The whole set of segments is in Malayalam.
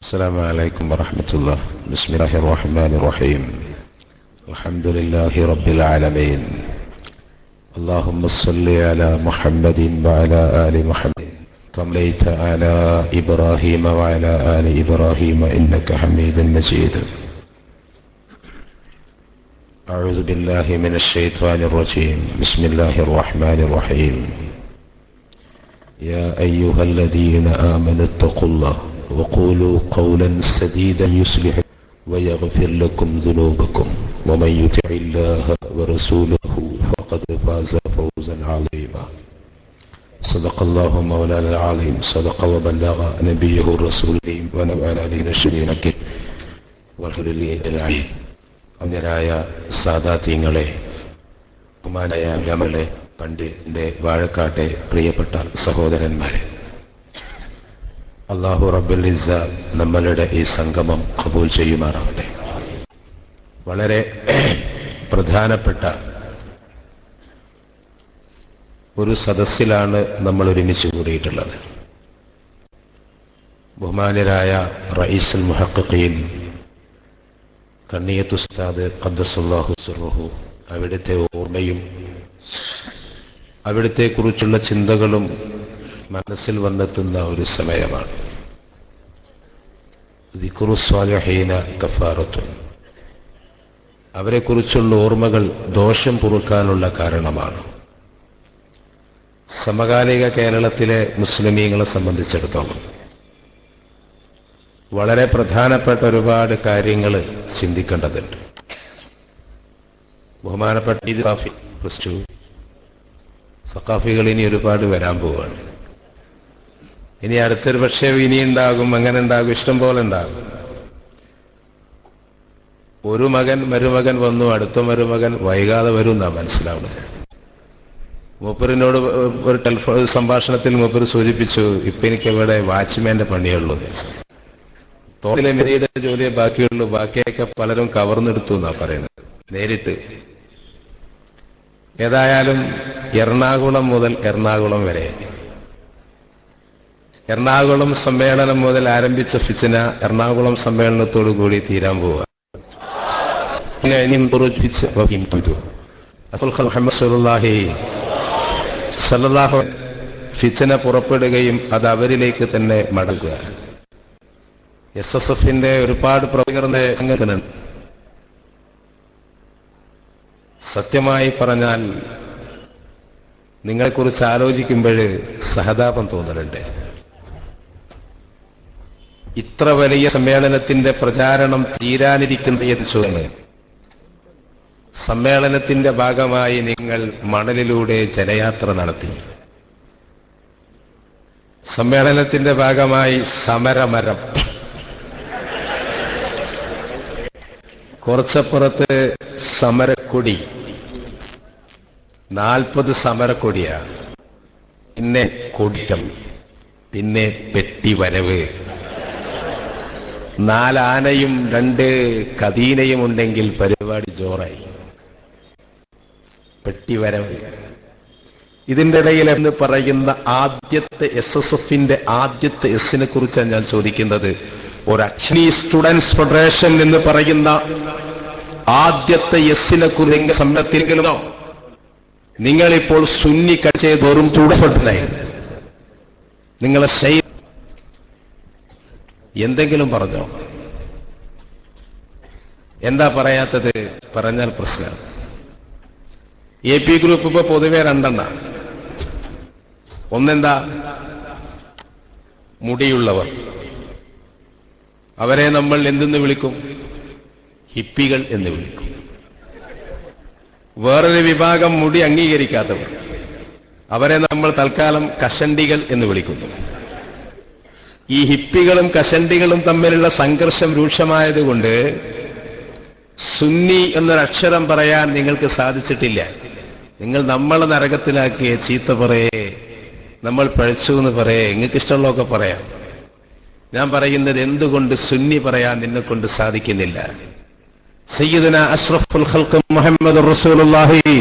السلام عليكم ورحمة الله. بسم الله الرحمن الرحيم. الحمد لله رب العالمين. اللهم صل على محمد وعلى آل محمد كما صليت على إبراهيم وعلى آل إبراهيم إنك حميد مجيد. أعوذ بالله من الشيطان الرجيم. بسم الله الرحمن الرحيم. يا أيها الذين آمنوا اتقوا الله وقولوا قولا سديدا يصلح ويغفر لكم ذنوبكم ومن يطع الله ورسوله فقد فاز فوزا عظيما. صدق الله مولانا العظيم. صدق وبلغ نبيه الرسول ونفعنا علينا الشريعة والحمد لله العليم. അന്യരായ സാദാത്യങ്ങളെ, ബഹുമാനായ ഉലമകളെ, പണ്ഡിതന്റെ വാഴക്കാട്ടെ പ്രിയപ്പെട്ട സഹോദരന്മാരെ, അല്ലാഹു റബ്ബുൽ ഇസ്സ നമ്മളുടെ ഈ സംഗമം ഖബൂൽ ചെയ്യുമാറാവട്ടെ. വളരെ പ്രധാനപ്പെട്ട ഒരു സദസ്സിലാണ് നമ്മൾ ഒരുമിച്ച് കൂടിയിട്ടുള്ളത്. ബഹുമാന്യരായ റഈസുൽ മുഹഖഖീൻ കണ്ണിയത്ത് ഉസ്താദ് ഖദ്ദസല്ലാഹു സിർറഹു, അവിടുത്തെ ഓർമ്മയും അവിടുത്തെക്കുറിച്ചുള്ള ചിന്തകളും മനസ്സിൽ വന്നെത്തുന്ന ഒരു സമയമാണ്. ദിക്റു സ്വാലിഹീന കഫാറത്തുൻ, അവരെക്കുറിച്ചുള്ള ഓർമ്മകൾ ദോഷം പൊറുക്കാനുള്ള കാരണമാണ്. സമകാലിക കേരളത്തിലെ മുസ്ലിമീങ്ങളെ സംബന്ധിച്ചിടത്തോളം വളരെ പ്രധാനപ്പെട്ട ഒരുപാട് കാര്യങ്ങൾ ചിന്തിക്കേണ്ടതുണ്ട്. ബഹുമാനപ്പെട്ട സഖാഫികൾ ഇനി ഒരുപാട് വരാൻ പോവുകയാണ്. ഇനി അടുത്തൊരു പക്ഷേ ഇനി ഉണ്ടാകും, അങ്ങനെ ഉണ്ടാകും, ഇഷ്ടം പോലെ ഉണ്ടാകും. ഒരു മകൻ മരുമകൻ വന്നു, അടുത്ത മരുമകൻ വൈകാതെ വരും എന്നാ മനസ്സിലാവുന്നത്. മൂപ്പറിനോട് ഒരു ടെലിഫോൺ സംഭാഷണത്തിൽ മൂപ്പർ സൂചിപ്പിച്ചു, ഇപ്പൊ എനിക്ക് ഇവിടെ വാച്ച്മാന്റെ പണിയുള്ളൂ, തോട്ടിലെ മെരിയുടെ ജോലിയെ ബാക്കിയുള്ളൂ, ബാക്കിയൊക്കെ പലരും കവർന്നെടുത്തു എന്നാ പറയുന്നത് നേരിട്ട്. ഏതായാലും എറണാകുളം മുതൽ എറണാകുളം വരെ, എറണാകുളം സമ്മേളനം മുതൽ ആരംഭിച്ച ഫിത്ന എറണാകുളം സമ്മേളനത്തോടു കൂടി തീരാൻ പോവുക. ഫിത്ന പുറപ്പെടുകയും അത് അവരിലേക്ക് തന്നെ മടങ്ങുക. SSFന്റെ ഒരുപാട് പ്രവർത്തകരുടെ സംഘടനയുണ്ട്. സത്യമായി പറഞ്ഞാൽ നിങ്ങളെക്കുറിച്ച് ആലോചിക്കുമ്പോൾ സഹതാപം തോന്നലുണ്ട്. ഇത്ര വലിയ സമ്മേളനത്തിന്റെ പ്രചാരണം തീരാനിരിക്കുന്ന ചോദ്യങ്ങൾ, സമ്മേളനത്തിന്റെ ഭാഗമായി നിങ്ങൾ മണലിലൂടെ ജലയാത്ര നടത്തി, സമ്മേളനത്തിന്റെ ഭാഗമായി സമരമരം, കുറച്ചപ്പുറത്ത് സമരക്കൊടി, 40 സമരക്കൊടിയാ, പിന്നെ കൊടിറ്റം, പിന്നെ പെട്ടിവരവ്, 4 ആനയും 2 കദീനയും ഉണ്ടെങ്കിൽ പരിപാടി ജോറായി. പെട്ടിവരവ്. ഇതിന്റെ ഇടയിൽ എന്ന് പറയുന്ന ആദ്യത്തെ SSFന്റെ ആദ്യത്തെ എസിനെ കുറിച്ചാണ് ഞാൻ ചോദിക്കുന്നത്. ഒരു അക്ഷനി സ്റ്റുഡൻസ് ഫെഡറേഷൻ എന്ന് പറയുന്ന ആദ്യത്തെ എസിനെ കുറിച്ച് സമ്മേളനത്തിലെങ്കിലോ നിങ്ങളിപ്പോൾ സുന്നി കഴിച്ചേ വെറും ചൂടപ്പെട്ടായി. നിങ്ങളെ എന്തെങ്കിലും പറഞ്ഞോ? എന്താ പറയാത്തത്? പറഞ്ഞാൽ പ്രശ്നമാണ്. AP ഗ്രൂപ്പ് ഇപ്പൊ പൊതുവെ 2 ഒന്നെന്താ, മുടിയുള്ളവർ, അവരെ നമ്മൾ എന്തെന്ന് വിളിക്കും? ഹിപ്പികൾ എന്ന് വിളിക്കും. വേറൊരു വിഭാഗം മുടി അംഗീകരിക്കാത്തവർ, അവരെ നമ്മൾ തൽക്കാലം കഷണ്ടികൾ എന്ന് വിളിക്കുന്നു. ഈ ഹിപ്പികളും കഷണ്ടികളും തമ്മിലുള്ള സംഘർഷം രൂക്ഷമായതുകൊണ്ട് സുന്നി എന്നൊരക്ഷരം പറയാൻ നിങ്ങൾക്ക് സാധിച്ചിട്ടില്ല. നിങ്ങൾ നമ്മളെ നരകത്തിലാക്കിയ ചീത്ത പറയേ, നമ്മൾ പഴിച്ചു എന്ന് പറയേ, നിങ്ങൾക്ക് ഇഷ്ടമുള്ളതൊക്കെ പറയാം. ഞാൻ പറയുന്നത് എന്തുകൊണ്ട് സുന്നി പറയാൻ നിന്നെ കൊണ്ട് സാധിക്കുന്നില്ല? സയ്യിദുനാ അഷ്റഫുൽ ഖൽഖ് മുഹമ്മദ് റസൂലുള്ളാഹി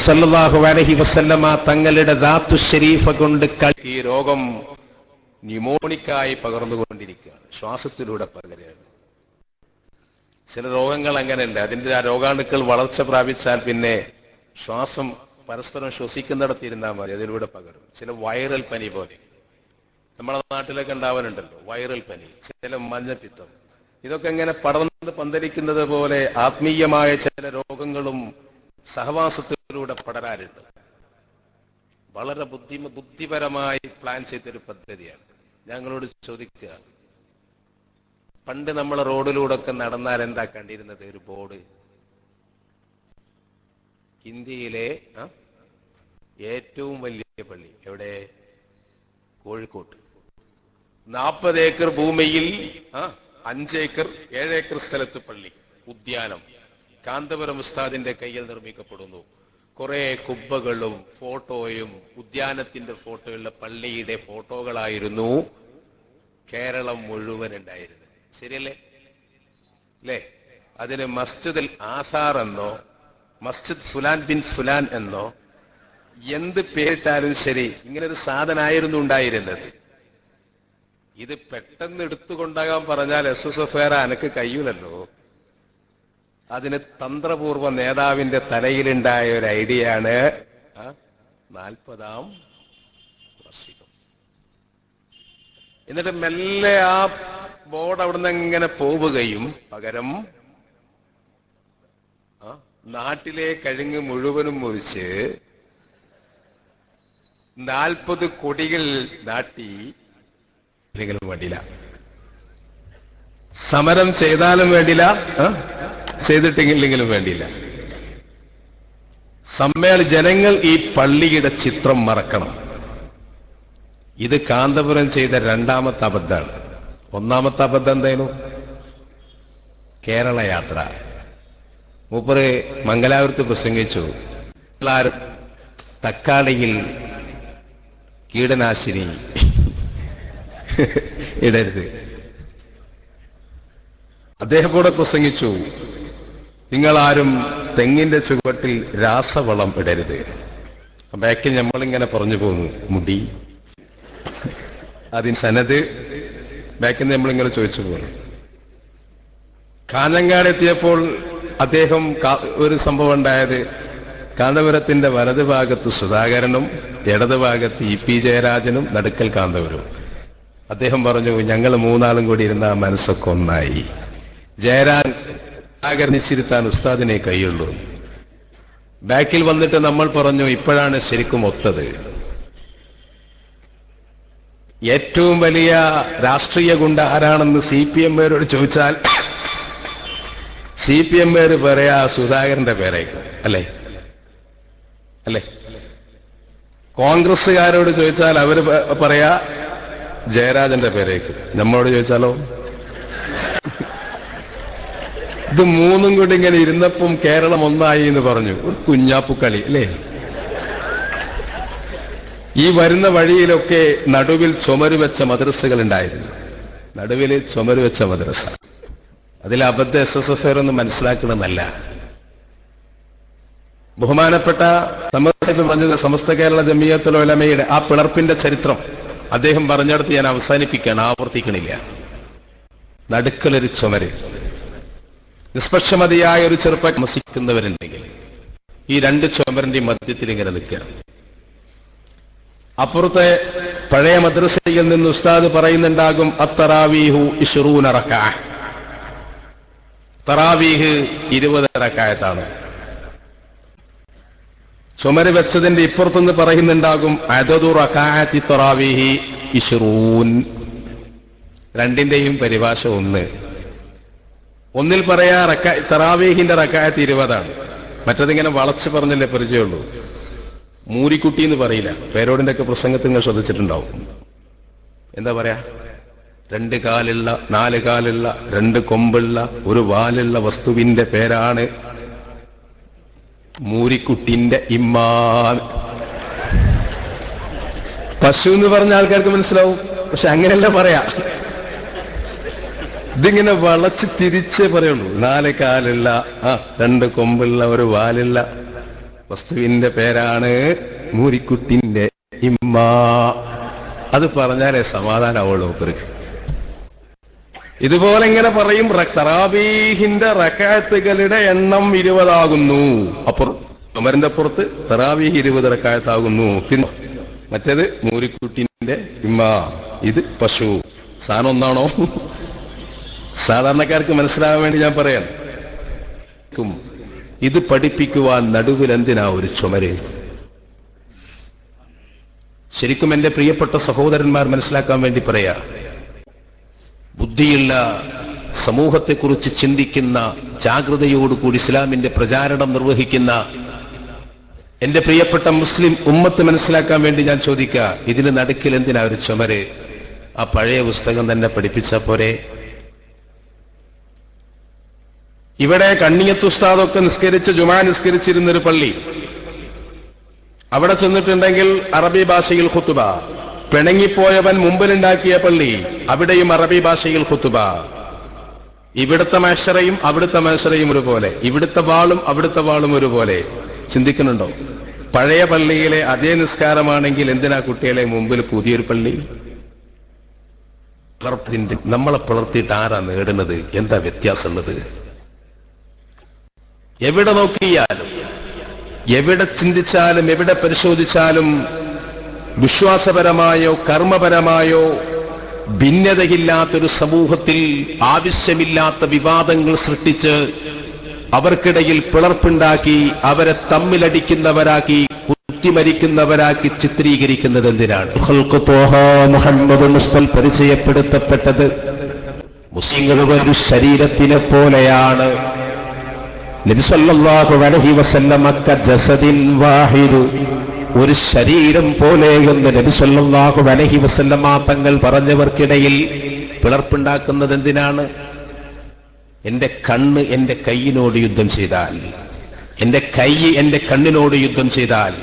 സല്ലല്ലാഹു അലൈഹി വസല്ലമ തങ്ങളുടെ ദാത്തു ശരീഫ കൊണ്ട് ഈ രോഗം ന്യൂമോണിക്കായി പകർന്നുകൊണ്ടിരിക്കുകയാണ്. ശ്വാസത്തിലൂടെ പകരുകയാണ്. ചില രോഗങ്ങൾ അങ്ങനെയുണ്ട്. അതിന്റെ ആ രോഗാണുക്കൾ വളർച്ച പ്രാപിച്ചാൽ പിന്നെ ശ്വാസം പരസ്പരം ശ്വസിക്കുന്നിടത്തിരുന്നാൽ മതി, അതിലൂടെ പകരും. ചില വൈറൽ പനി പോലെ നമ്മുടെ നാട്ടിലൊക്കെ ഉണ്ടാവാനുണ്ടല്ലോ വൈറൽ പനി, ചില മഞ്ഞപ്പിത്തം, ഇതൊക്കെ ഇങ്ങനെ പടർന്ന് പന്തലിക്കുന്നത് പോലെ ആത്മീയമായ ചില രോഗങ്ങളും സഹവാസത്തിലൂടെ പടരാറുണ്ട്. വളരെ ബുദ്ധിപരമായി പ്ലാൻ ചെയ്തൊരു പദ്ധതിയാണ്. ഞങ്ങളോട് ചോദിക്കുക, പണ്ട് നമ്മളെ റോഡിലൂടെ ഒക്കെ നടന്നാൽ എന്താ കണ്ടിരുന്നത്? ഒരു ബോർഡ്, ഇന്ത്യയിലെ ഏറ്റവും വലിയ പള്ളി എവിടെ? കോഴിക്കോട്ട്. 40 ഏക്കർ ഭൂമിയിൽ 5 ഏക്കർ 7 ഏക്കർ സ്ഥലത്ത് പള്ളി, ഉദ്യാനം. കാന്തപുരം ഉസ്താദിന്റെ കയ്യിൽ നിർമ്മിക്കപ്പെടുന്നു. കുറെ കുബ്ബകളും ഫോട്ടോയും ഉദ്യാനത്തിന്റെ ഫോട്ടോയുള്ള പള്ളിയുടെ ഫോട്ടോകളായിരുന്നു കേരളം മുഴുവൻ ഉണ്ടായിരുന്നത്. ശരിയല്ലേ? അല്ലേ? അതിന് മസ്ജിദുൽ ആസാർ എന്നോ മസ്ജിദ് ഫുലാൻ ബിൻ ഫുലാൻ എന്നോ എന്ത് പേരിട്ടാലും ശരി, ഇങ്ങനൊരു സാധനമായിരുന്നു ഉണ്ടായിരുന്നത്. ഇത് പെട്ടെന്ന് എടുത്തുകൊണ്ടാകാൻ പറഞ്ഞാൽ SSFR അനക്ക് കഴിയൂലല്ലോ. അതിന് തന്ത്രപൂർവ്വ നേതാവിന്റെ തലയിലുണ്ടായ ഒരു ഐഡിയയാണ് 40ാം വാർഷികം. എന്നിട്ട് മെല്ലെ ആ ബോർഡ് അവിടുന്ന് ഇങ്ങനെ പോവുകയും പകരം നാട്ടിലെ കഴുങ്ങ് മുഴുവനും മുറിച്ച് 40 കൊടികൾ നാട്ടി. വേണ്ടില്ല, സമരം ചെയ്താലും വേണ്ടില്ല, ചെയ്തിട്ടില്ലെങ്കിലും വേണ്ടില്ല. ജനങ്ങൾ ഈ പള്ളിയുടെ ചിത്രം മറക്കണം. ഇത് കാന്തപുരം ചെയ്ത 2ാമത്തെ അബദ്ധമാണ്. 1ാമത്തെ അബദ്ധം എന്തായിരുന്നു? കേരള യാത്ര. മൂപ്പര് മംഗലാപുരത്ത് പ്രസംഗിച്ചു, തക്കാളിയിൽ കീടനാശിനി ഇടരുത്. അദ്ദേഹം കൂടെ പ്രസംഗിച്ചു, നിങ്ങളാരും തെങ്ങിന്റെ ചുവട്ടിൽ രാസവളം ഇടരുത്. ബാക്കിൽ നമ്മളിങ്ങനെ പറഞ്ഞു പോന്നു, മുടി അതിന് സനത് ബാക്കിൽ നിന്ന് നമ്മളിങ്ങനെ ചോദിച്ചു പോന്നു. കാഞ്ഞങ്ങാട് എത്തിയപ്പോൾ അദ്ദേഹം ഒരു സംഭവം ഉണ്ടായത്, കാന്തപുരത്തിന്റെ വലത് ഭാഗത്ത് സുധാകരനും ഇടത് ഭാഗത്ത് EP ജയരാജനും നടുക്കൽ കാന്തപുരവും. അദ്ദേഹം പറഞ്ഞു, ഞങ്ങൾ 3 കൂടി ഇരുന്ന മനസ്സൊക്കെ ഒന്നായി. സുധാകരനിച്ചിരുത്താൻ ഉസ്താദിനെ കഴിയുള്ളൂ. ബാക്കിൽ വന്നിട്ട് നമ്മൾ പറഞ്ഞു, ഇപ്പോഴാണ് ശരിക്കും ഒത്തത്. ഏറ്റവും വലിയ രാഷ്ട്രീയ ഗുണ്ട ആരാണെന്ന് CPM-കാരോട് ചോദിച്ചാൽ CPM-കാര് പറയാ സുധാകരന്റെ പേരേക്കും, അല്ലേ? കോൺഗ്രസ്സുകാരോട് ചോദിച്ചാൽ അവർ പറയാ ജയരാജന്റെ പേരേക്കും. നമ്മളോട് ചോദിച്ചാലോ? ഇത് 3 കൂടി ഇങ്ങനെ ഇരുന്നപ്പം കേരളം ഒന്നായി എന്ന് പറഞ്ഞു. ഒരു കുഞ്ഞാപ്പുക്കളി, അല്ലേ? ഈ വരുന്ന വഴിയിലൊക്കെ നടുവിൽ ചുമരുവെച്ച മദ്രസകൾ ഉണ്ടായിരുന്നു. നടുവിൽ ചുമരുവെച്ച മദ്രസ. അതിൽ അബദ്ധ SSFR ഒന്നും മനസ്സിലാക്കണമെന്നല്ല. ബഹുമാനപ്പെട്ട പറഞ്ഞത് സമസ്ത കേരള ജമിയത്തുൽ ഉലമയുടെ ആ പിളർപ്പിന്റെ ചരിത്രം അദ്ദേഹം പറഞ്ഞെടുത്ത് ഞാൻ അവസാനിപ്പിക്കുകയാണ്, ആവർത്തിക്കണില്ല. നടുക്കലൊരു ചുമര്, നിഷ്പക്ഷമതിയായ ഒരു ചെറുപ്പം താമസിക്കുന്നവരുണ്ടെങ്കിൽ ഈ 2 ചുമരിന്റെ മധ്യത്തിൽ ഇങ്ങനെ നിൽക്കുക. അപ്പുറത്തെ പഴയ മദ്രസയിൽ നിന്ന് ഉസ്താദ് പറയുന്നുണ്ടാകും, അത്തറാവീഹു 20 റക്അ. തറാവീഹ് 20 റക്അത്താണ്. ചുമര് വെച്ചതിന്റെ ഇപ്പുറത്തുനിന്ന് പറയുന്നുണ്ടാകും, അദദു റക്അത്തി തറാവീഹി 20. രണ്ടിന്റെയും പരിഭാഷ ഒന്ന്. ഒന്നിൽ പറയാ തറാവീഹിന്റെ റക്അത്ത് 20ആണ്. മറ്റതിങ്ങനെ വളച്ച് പറഞ്ഞല്ലേ പരിചയമുള്ളൂ. മൂരിക്കുട്ടി എന്ന് പറയില്ല. പേരോടിന്റെ ഒക്കെ പ്രസംഗത്തിൽ നിങ്ങൾ ശ്രദ്ധിച്ചിട്ടുണ്ടാവും. എന്താ പറയാ? 2 കാലുള്ള 4 കാലുള്ള 2 കൊമ്പുള്ള ഒരു വാലുള്ള വസ്തുവിന്റെ പേരാണ് മൂരിക്കുട്ടിന്റെ ഇമ്മാൻ. പശു എന്ന് പറഞ്ഞ ആൾക്കാർക്ക് മനസ്സിലാവും, പക്ഷെ അങ്ങനെയല്ല പറയാ. ഇതിങ്ങനെ വളച്ച് തിരിച്ചേ പറയുള്ളൂ. 4 കാലുള്ള 2 കൊമ്പുള്ള ഒരു വാലുള്ള വസ്തുവിന്റെ പേരാണ് മൂരിക്കുട്ടിന്റെ ഇമ്മ. അത് പറഞ്ഞാലേ സമാധാനമാവുള്ളൂ മൂപ്പർക്ക്. ഇതുപോലെ ഇങ്ങനെ പറയും, തറാവീഹിന്റെ റക്അത്തുകളുടെ എണ്ണം 20 ആകുന്നു. അപ്പുറം ഉമറിന്റെ പുറത്ത് തറാവീഹ് 20 റക്അത്താകുന്നു. പിന്നെ മറ്റേത് മൂരിക്കുട്ടിന്റെ ഇമ്മ, ഇത് പശു. സാധനം ഒന്നാണോ? സാധാരണക്കാർക്ക് മനസ്സിലാകാൻ വേണ്ടി ഞാൻ പറയാൻ. ഇത് പഠിപ്പിക്കുവാൻ നടുവിൽ എന്തിനാ ഒരു ചുമര്? ശരിക്കും എന്റെ പ്രിയപ്പെട്ട സഹോദരന്മാർ മനസ്സിലാക്കാൻ വേണ്ടി പറയാ, ബുദ്ധിയുള്ള സമൂഹത്തെക്കുറിച്ച് ചിന്തിക്കുന്ന, ജാഗ്രതയോടുകൂടി ഇസ്ലാമിന്റെ പ്രചാരണം നിർവഹിക്കുന്ന എന്റെ പ്രിയപ്പെട്ട മുസ്ലിം ഉമ്മത്ത് മനസ്സിലാക്കാൻ വേണ്ടി ഞാൻ ചോദിക്കുക, ഇതിന് നടുക്കിൽ എന്തിനാ ഒരു ചുമര്? ആ പഴയ പുസ്തകം തന്നെ പഠിപ്പിച്ച പോരെ? ഇവിടെ കണ്ണിയത്ത് ഉസ്താദൊക്കെ നിസ്കരിച്ച് ജുമാ നിസ്കരിച്ചിരുന്നൊരു പള്ളി, അവിടെ ചെന്നിട്ടുണ്ടെങ്കിൽ അറബി ഭാഷയിൽ ഖുതുബ. പിണങ്ങിപ്പോയവൻ മുമ്പിലുണ്ടാക്കിയ പള്ളി, അവിടെയും അറബി ഭാഷയിൽ ഖുതുബ. ഇവിടുത്തെ മഅ്ശറയും അവിടുത്തെ മഅ്ശറയും ഒരുപോലെ, ഇവിടുത്തെ വാളും അവിടുത്തെ വാളും ഒരുപോലെ. ചിന്തിക്കുന്നുണ്ടോ? പഴയ പള്ളിയിലെ അതേ നിസ്കാരമാണെങ്കിൽ എന്തിനാ കുട്ടികളെ മുമ്പിൽ പുതിയൊരു പള്ളി? നമ്മളെ പിളർത്തിയിട്ട് ആരാ നേടുന്നത്? എന്താ വ്യത്യാസമുള്ളത്? എവിടെ നോക്കിയാലും, എവിടെ ചിന്തിച്ചാലും, എവിടെ പരിശോധിച്ചാലും വിശ്വാസപരമായോ കർമ്മപരമായോ ഭിന്നതയില്ലാത്തൊരു സമൂഹത്തിൽ ആവശ്യമില്ലാത്ത വിവാദങ്ങൾ സൃഷ്ടിച്ച് അവർക്കിടയിൽ പിളർപ്പുണ്ടാക്കി അവരെ തമ്മിലടിക്കുന്നവരാക്കി കുത്തിമരിക്കുന്നവരാക്കി ചിത്രീകരിക്കുന്നത് എന്തിനാണ്? മുഹമ്മദ് മുസ്തഫ പരിചയപ്പെടുത്തപ്പെട്ടത് മുസ്ലിങ്ങളുടെ ഒരു ശരീരത്തിനെ പോലെയാണ്. നബി സല്ലല്ലാഹു അലൈഹി വസല്ലമ കജസദിൻ വാഹിദ്, ഒരു ശരീരം പോലെ എന്ന് നബി സല്ലല്ലാഹു അലൈഹി വസല്ലമ തങ്ങൾ പറഞ്ഞവർക്കിടയിൽ പിളർപ്പുണ്ടാക്കുന്നത് എന്തിനാണ്? എന്റെ കണ്ണ് എന്റെ കൈയിനോട് യുദ്ധം ചെയ്താൽ, എന്റെ കൈ എന്റെ കണ്ണിനോട് യുദ്ധം ചെയ്താൽ,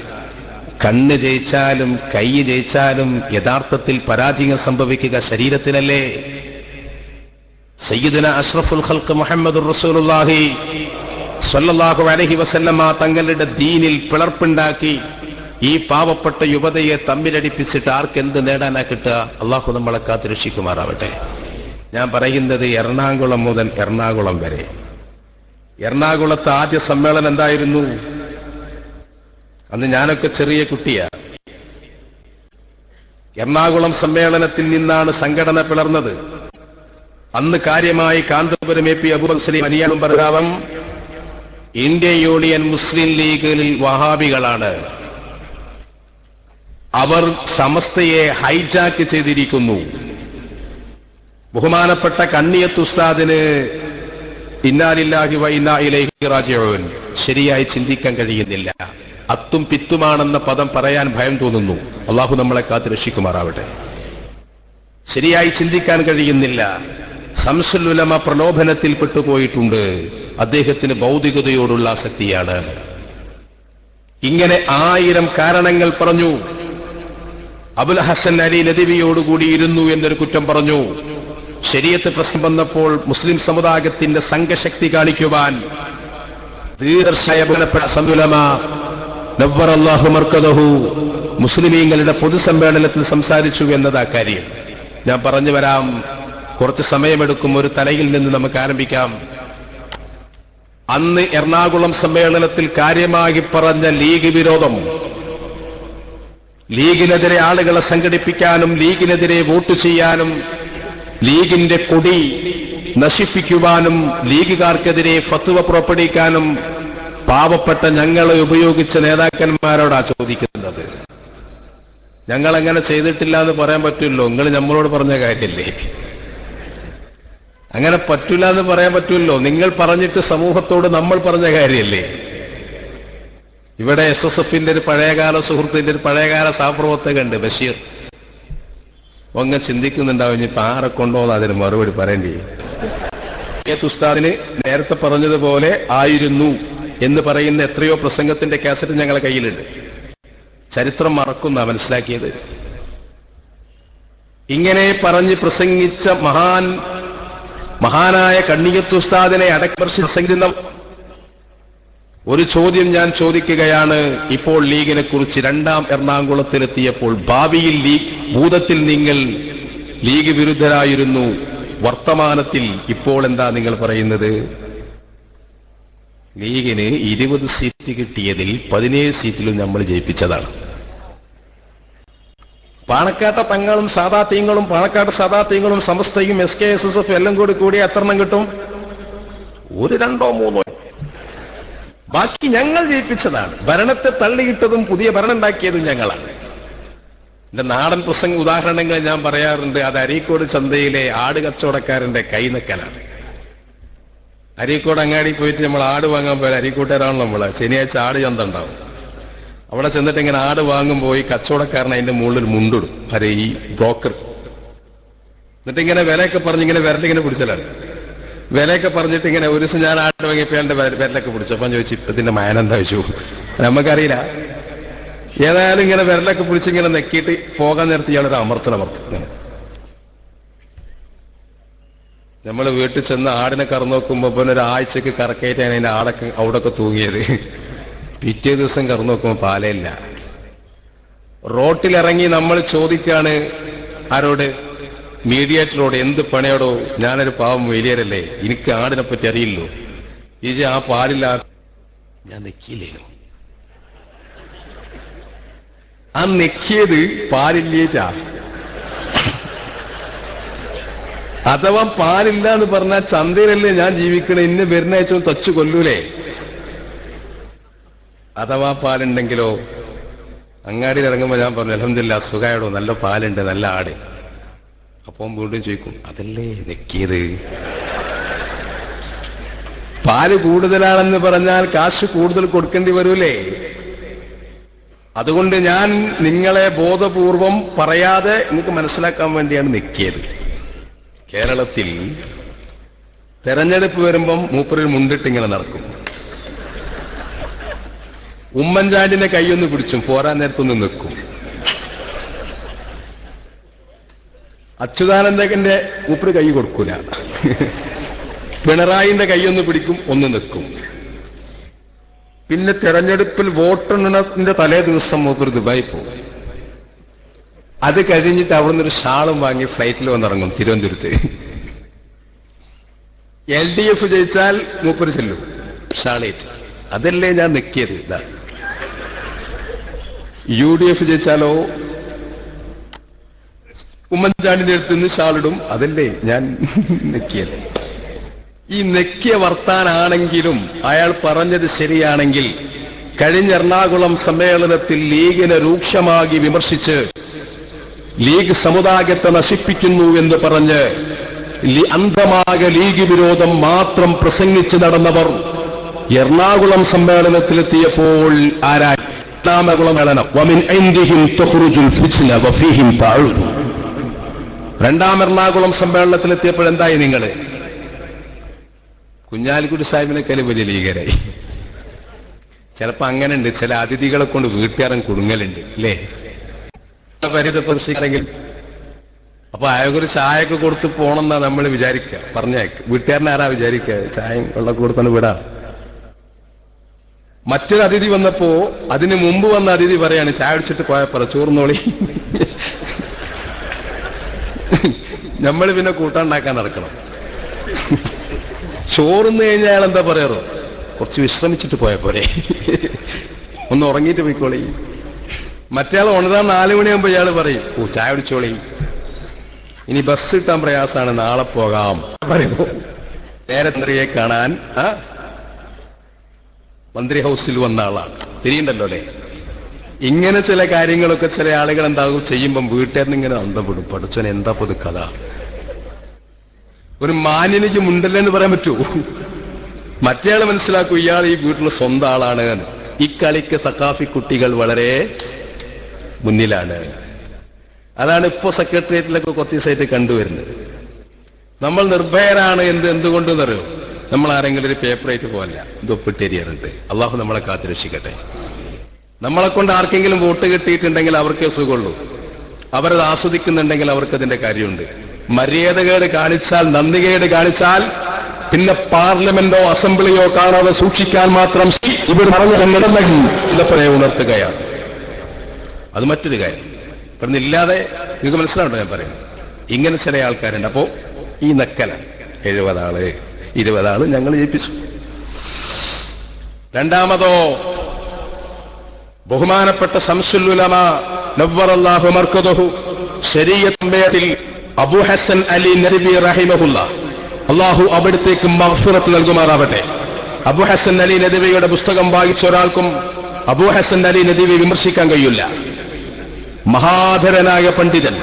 കണ്ണ് ജയിച്ചാലും കൈ ജയിച്ചാലും യഥാർത്ഥത്തിൽ പരാജയം സംഭവിക്കുക ശരീരത്തിനല്ലേ? സയ്യിദുന അഷ്റഫുൽ ഖൽഖ് മുഹമ്മദുർ റസൂലുള്ളാഹി സ്വല്ലല്ലാഹു അലൈഹി വസല്ലമ തങ്ങളുടെ ദീനിൽ പിളർപ്പുണ്ടാക്കി ഈ പാവപ്പെട്ട യുവതയെ തമ്മിലടിപ്പിച്ചിട്ട് ആർക്കെന്ത് നേടാനാ കിട്ടുക? അള്ളാഹു നമ്മളെ കാത്തുരക്ഷിക്കുമാറാവട്ടെ. ഞാൻ പറയുന്നത് എറണാകുളം മുതൽ എറണാകുളം വരെ. എറണാകുളത്ത് ആദ്യ സമ്മേളനം എന്തായിരുന്നു? അന്ന് ഞാനൊക്കെ ചെറിയ കുട്ടിയാ. എറണാകുളം സമ്മേളനത്തിൽ നിന്നാണ് സംഘടന പിളർന്നത്. അന്ന് കാര്യമായി കാന്തപുരം എ പി അബൂബക്കർ സലീം അനിയാനും പ്രകാരം ഇന്ത്യൻ യൂണിയൻ മുസ്ലിം ലീഗിൽ വഹാബികളാണ്. അവർ സമസ്തയെ ഹൈജാക്ക് ചെയ്തിരിക്കുന്നു. ബഹുമാനപ്പെട്ട കണ്ണിയത്ത് ഉസ്താദിന് ഇന്നാ ലില്ലാഹി വ ഇന്നാ ഇലൈഹി റാജിഊൻ ശരിയായി ചിന്തിക്കാൻ കഴിയുന്നില്ല. അത്തും പിത്തുമാണെന്ന പദം പറയാൻ ഭയം തോന്നുന്നു. അള്ളാഹു നമ്മളെ കാത്ത് രക്ഷിക്കുമാറാവട്ടെ. ശരിയായി ചിന്തിക്കാൻ കഴിയുന്നില്ല. ശംസുൽ ഉലമ പ്രലോഭനത്തിൽ പെട്ടുപോയിട്ടുണ്ട്. അദ്ദേഹത്തിന് ഭൗതികതയോടുള്ള ആസക്തിയാണ്. ഇങ്ങനെ 1000 കാരണങ്ങൾ പറഞ്ഞു. അബുൽ ഹസൻ അലി നദവിയോടുകൂടി ഇരുന്നു എന്നൊരു കുറ്റം പറഞ്ഞു. ശരീഅത്ത് പ്രശ്നം വന്നപ്പോൾ മുസ്ലിം സമുദായത്തിന്റെ സംഘശക്തി കാണിക്കുവാൻ ദീർഘായ ബഹുമാനപ്പെട്ട സന്തുലമ നവ്വറല്ലാഹു മർക്കദഹു മുസ്ലിമീങ്ങളുടെ പൊതുസമ്മേളനത്തിൽ സംസാരിച്ചു എന്നതാ കാര്യം. ഞാൻ പറഞ്ഞു വരാം, കുറച്ച് സമയമെടുക്കും. ഒരു തലയിൽ നിന്ന് നമുക്ക് ആരംഭിക്കാം. അന്ന് എറണാകുളം സമ്മേളനത്തിൽ കാര്യമായി പറഞ്ഞ ലീഗ് വിരോധം, ലീഗിനെതിരെ ആളുകളെ സംഘടിപ്പിക്കാനും ലീഗിനെതിരെ വോട്ട് ചെയ്യാനും ലീഗിന്റെ കൊടി നശിപ്പിക്കുവാനും ലീഗുകാർക്കെതിരെ ഫത്വ പുറപ്പെടുവിക്കാനും പാവപ്പെട്ട ഞങ്ങളെ ഉപയോഗിച്ച നേതാക്കന്മാരോടാ ചോദിക്കുന്നത്. ഞങ്ങളങ്ങനെ ചെയ്തിട്ടില്ല എന്ന് പറയാൻ പറ്റുമല്ലോ? നിങ്ങൾ നമ്മളോട് പറഞ്ഞ കാര്യമില്ലേ? അങ്ങനെ പറ്റില്ല എന്ന് പറയാൻ പറ്റുമല്ലോ? നിങ്ങൾ പറഞ്ഞിട്ട് സമൂഹത്തോട് നമ്മൾ പറഞ്ഞ കാര്യമല്ലേ? ഇവിടെ SSFന്റെ ഒരു പഴയകാല സുഹൃത്തിന്റെ ഒരു പഴയകാല സഹപ്രവർത്തകണ്ട് ബഷീർ. അങ്ങ് ചിന്തിക്കുന്നുണ്ടാവും, ഇനിയിപ്പോ ആരെ കൊണ്ടോന്ന് അതിന് മറുപടി പറയേണ്ടി. ഉസ്താദിന് നേരത്തെ പറഞ്ഞതുപോലെ ആയിരുന്നു എന്ന് പറയുന്ന എത്രയോ പ്രസംഗത്തിന്റെ കാസറ്റ് ഞങ്ങളെ കയ്യിലുണ്ട്. ചരിത്രം മറക്കുന്ന മനസ്സിലാക്കിയത്. ഇങ്ങനെ പറഞ്ഞ് പ്രസംഗിച്ച മഹാനായ കണ്ണിയത്ത് ഉസ്താദിനെ അടക്കമർശി പ്രസംഗിക്കുന്ന ഒരു ചോദ്യം ഞാൻ ചോദിക്കുകയാണ്. ഇപ്പോൾ ലീഗിനെ കുറിച്ച് രണ്ടാം എറണാകുളത്തിലെത്തിയപ്പോൾ ഭാവിയിൽ ഭൂതത്തിൽ നിങ്ങൾ ലീഗ് വിരുദ്ധരായിരുന്നു, വർത്തമാനത്തിൽ ഇപ്പോൾ എന്താ നിങ്ങൾ പറയുന്നത്? ലീഗിന് 20 സീറ്റ് കിട്ടിയതിൽ 17 സീറ്റിലും നമ്മൾ ജയിപ്പിച്ചതാണ്. പാണക്കാട്ട തങ്ങളും സാദാത്യങ്ങളും പാണക്കാട് സാദാത്യങ്ങളും സമസ്തയും SKSSF എല്ലാം കൂടി എത്രണ്ണം കിട്ടും? 1, 2, 3. ബാക്കി ഞങ്ങൾ ജയിപ്പിച്ചതാണ്. ഭരണത്തെ തള്ളിയിട്ടതും പുതിയ ഭരണം ഉണ്ടാക്കിയതും ഞങ്ങളാണ്. എന്റെ നാടൻ പ്രസംഗ ഉദാഹരണങ്ങൾ ഞാൻ പറയാറുണ്ട്. അത് അരീക്കോട് ചന്തയിലെ ആട് കച്ചവടക്കാരന്റെ കൈനക്കലാണ്. അരീക്കോട് അങ്ങാടി പോയിട്ട് നമ്മൾ ആട് വാങ്ങാൻ പോയാൽ, അരീക്കോട്ടുകാരാണല്ലോ നമ്മള്, ശനിയാഴ്ച ആട് ചന്ത ഉണ്ടാവും. അവിടെ ചെന്നിട്ട് ഇങ്ങനെ ആട് വാങ്ങുമ്പോൾ ഈ കച്ചവടക്കാരൻ അതിന്റെ മുകളിൽ മുണ്ടിടും, ഈ ബ്രോക്കർ. എന്നിട്ടിങ്ങനെ വിലയൊക്കെ പറഞ്ഞിങ്ങനെ വിരലിങ്ങനെ പിടിച്ചലാണ്. വിലയൊക്കെ പറഞ്ഞിട്ട് ഇങ്ങനെ ഒരു ദിവസം ഞാൻ ആട് വാങ്ങിയപ്പോൾ എന്റെ വിരലൊക്കെ പിടിച്ചപ്പം ചോദിച്ചു, ഇപ്പത്തിന്റെ മാനെന്താ ചോദിച്ചു. നമുക്കറിയില്ല. ഏതായാലും ഇങ്ങനെ വിരലൊക്കെ പിടിച്ചിങ്ങനെ നെക്കിയിട്ട് പോകാൻ നേരത്തെ ഇയാളൊരു അമർത്തണം. നമ്മൾ വീട്ടിൽ ചെന്ന് ആടിനെ കറന്നു നോക്കുമ്പോൾ പിന്നെ ഒരാഴ്ചക്ക് കറക്കയിട്ടാണ് അതിന്റെ ആടൊക്കെ അവിടൊക്കെ തൂങ്ങിയത്. പിറ്റേ ദിവസം കറന്നു നോക്കുമ്പോൾ പാലയില്ല. റോട്ടിലിറങ്ങി നമ്മൾ ചോദിക്കാണ് ആരോട്? മീഡിയേറ്ററോട്. എന്ത് പണിയോടോ? ഞാനൊരു പാവം വലിയരല്ലേ, എനിക്ക് ആടിനെ പറ്റി അറിയില്ലോ. ഇത് ആ പാലില്ല. ഞാൻ നെക്കിയില്ലേനോ? ആ നെക്കിയത് പാലില്ലേറ്റാ. അഥവാ പാലില്ല എന്ന് പറഞ്ഞാൽ ചന്തയിലല്ലേ ഞാൻ ജീവിക്കണേ, ഇന്ന് വരുന്ന ആഴ്ച തച്ചു കൊല്ലൂലേ? അഥവാ പാലുണ്ടെങ്കിലോ? അങ്ങാടിയിൽ ഇറങ്ങുമ്പോൾ ഞാൻ പറഞ്ഞു, അൽഹംദുലില്ലാ സുഖായിടോ, നല്ല പാലുണ്ട്, നല്ല ആട്. അപ്പം വീണ്ടും ചോദിക്കും, അതല്ലേ നെക്കിയത്? പാല് കൂടുതലാണെന്ന് പറഞ്ഞാൽ കാശ് കൂടുതൽ കൊടുക്കേണ്ടി വരൂലേ? അതുകൊണ്ട് ഞാൻ നിങ്ങളെ ബോധപൂർവം പറയാതെ നിങ്ങൾക്ക് മനസ്സിലാക്കാൻ വേണ്ടിയാണ് നെക്കിയത്. കേരളത്തിൽ തെരഞ്ഞെടുപ്പ് വരുമ്പം മൂപ്പരിൽ മുണ്ടിട്ടിങ്ങനെ നടക്കും. ഉമ്മൻചാണ്ടിന്റെ കൈയൊന്ന് പിടിച്ചും പോരാൻ നേരത്തൊന്ന് നിൽക്കും. അച്യുതാനന്ദന്റെ മൂപ്പര് കൈ കൊടുക്കൂല. പിണറായിന്റെ കൈയൊന്ന് പിടിക്കും, ഒന്ന് നിൽക്കും. പിന്നെ തെരഞ്ഞെടുപ്പിൽ വോട്ടെണ്ണത്തിന്റെ തലേ ദിവസം മൂപ്പര് ദുബായി പോകും. അത് കഴിഞ്ഞിട്ട് അവിടുന്ന് ഒരു ഷാളും വാങ്ങി ഫ്ലൈറ്റിൽ വന്നിറങ്ങും തിരുവനന്തപുരത്ത്. LDF ജയിച്ചാൽ മൂപ്പര് ചെല്ലും ഷാളേറ്റ്. അതല്ലേ ഞാൻ നിൽക്കിയത്. ഇതാ UDF ജയിച്ചാലോ ഉമ്മൻചാണ്ടിന്റെ അടുത്ത് നിന്ന് ഷാളിടും. അതല്ലേ ഞാൻ നെക്കിയത്. ഈ നെക്കിയ വർത്താനാണെങ്കിലും അയാൾ പറഞ്ഞത് ശരിയാണെങ്കിൽ കഴിഞ്ഞ എറണാകുളം സമ്മേളനത്തിൽ ലീഗിനെ രൂക്ഷമായി വിമർശിച്ച് ലീഗ് സമുദായത്തെ നശിപ്പിക്കുന്നു എന്ന് പറഞ്ഞ് അന്ധമായ ലീഗ് വിരോധം മാത്രം പ്രസംഗിച്ച് നടന്നവർ എറണാകുളം സമ്മേളനത്തിലെത്തിയപ്പോൾ ആരായി? എറണാകുളം മേളനം. വമിൻ ഇൻദിഹിം തുഖ്റുജുൽ ഫിത്ന വഫീഹിം തഅഉദു. രണ്ടാം എറണാകുളം സമ്മേളനത്തിലെത്തിയപ്പോൾ എന്തായി നിങ്ങൾ? കുഞ്ഞാലിക്കുട്ടി സാഹിബിനെക്കാൾ വലിയ ലീഗരായി. ചിലപ്പോ അങ്ങനെയുണ്ട്, ചില അതിഥികളെ കൊണ്ട് വീട്ടുകാരൻ കുടുങ്ങലുണ്ട് അല്ലേ? പരിതപ്രസിക്കാരെങ്കിൽ അപ്പൊ അയാൾക്കൊരു ചായയൊക്കെ കൊടുത്ത് പോണെന്നാ നമ്മൾ വിചാരിക്കുക. പറഞ്ഞേക്ക് വീട്ടുകാരനെ ആരാ വിചാരിക്കുക? ചായയും വെള്ളമൊക്കെ കൊടുത്താണ് വിടാം. മറ്റൊരു അതിഥി വന്നപ്പോ അതിന് മുമ്പ് വന്ന അതിഥി പറയാണ്, ചായ അടിച്ചിട്ട് പോയപ്പോ ചോർന്നോളി. നമ്മൾ പിന്നെ കൂട്ടാണ്ടാക്കാൻ നടക്കണം. ചോറുന്ന് കഴിഞ്ഞാൽ അയാൾ എന്താ പറയാറോ? കുറച്ച് വിശ്രമിച്ചിട്ട് പോയ പോരെ, ഒന്ന് ഉറങ്ങിയിട്ട് പോയിക്കോളി. മറ്റേയാൾ ഉണരാൻ 4 മണിയാകുമ്പോൾ ഇയാൾ പറയും, ഓ ചായ അടിച്ചോളി, ഇനി ബസ് കിട്ടാൻ പ്രയാസമാണ്, നാളെ പോകാം പറയുന്നു. നേരെ മന്ത്രിയെ കാണാൻ മന്ത്രി ഹൗസിൽ വന്ന ആളാണ്, തിരിയുണ്ടല്ലോ അല്ലേ? ഇങ്ങനെ ചില കാര്യങ്ങളൊക്കെ ചില ആളുകൾ എന്താകും ചെയ്യുമ്പം വീട്ടുകാരന് ഇങ്ങനെ അന്തപ്പെടും. പഠിച്ചവൻ എന്താ പൊതു കഥ? ഒരു മാന്യനിക്ക് മുണ്ടല്ലെന്ന് പറയാൻ പറ്റുമോ? മറ്റേയാൾ മനസ്സിലാക്കും ഇയാൾ ഈ വീട്ടിൽ സ്വന്തം ആളാണ്. ഈ കളിക്ക് സഖാഫി കുട്ടികൾ വളരെ മുന്നിലാണ്. അതാണ് ഇപ്പോ സെക്രട്ടേറിയറ്റിലൊക്കെ കൊത്തീസായിട്ട് കണ്ടുവരുന്നത്. നമ്മൾ നിർഭയരാണ് എന്തുകൊണ്ടെന്നറിയോ? നമ്മൾ ആരെങ്കിലും ഒരു പേപ്പറായിട്ട് പോകല്ല, ഇത് ഒപ്പിട്ടേരിയറുണ്ട്. അള്ളാഹു നമ്മളെ കാത്തുരക്ഷിക്കട്ടെ. നമ്മളെ കൊണ്ട് ആർക്കെങ്കിലും വോട്ട് കിട്ടിയിട്ടുണ്ടെങ്കിൽ അവർക്കേ സുഖമുള്ളൂ. അവരത് ആസ്വദിക്കുന്നുണ്ടെങ്കിൽ അവർക്കതിന്റെ കാര്യമുണ്ട്. മര്യാദകേട് കാണിച്ചാൽ, നന്ദികേട് കാണിച്ചാൽ പിന്നെ പാർലമെന്റോ അസംബ്ലിയോ കാണാതെ സൂക്ഷിക്കാൻ മാത്രം ഇവർ പറഞ്ഞിടന്നെങ്കിൽ ഇതപ്പോഴേ ഉണർത്തുകയാണ്. അത് മറ്റൊരു കാര്യം. പറഞ്ഞില്ലാതെ നിങ്ങൾക്ക് മനസ്സിലാവണ്ടോ ഞാൻ പറയുന്നത്? ഇങ്ങനെ ചില ആൾക്കാരുണ്ട്. അപ്പോ ഈ നക്കല 70 ആള് 20 ആള് ഞങ്ങൾ ജയിപ്പിച്ചു. രണ്ടാമതോ ബഹുമാനപ്പെട്ട ശംസുൽ ഉലമ നവ്വറല്ലാഹു മർക്കദഹു ശരീഅത്തിൽ അബൂ ഹസൻ അലി നദ്വി റഹിമഹുല്ലാഹ്, അല്ലാഹു അവിടത്തേക്ക് മഗ്ഫിറത്ത് നൽകുമാറാവട്ടെ. അബൂ ഹസൻ അലി നദ്വിയുടെ പുസ്തകം വായിച്ച ഒരാൾക്കും അബൂ ഹസൻ അലി നദ്വി വിമർശിക്കാൻ കഴിയില്ല. മഹാധരനായ പണ്ഡിതൻ,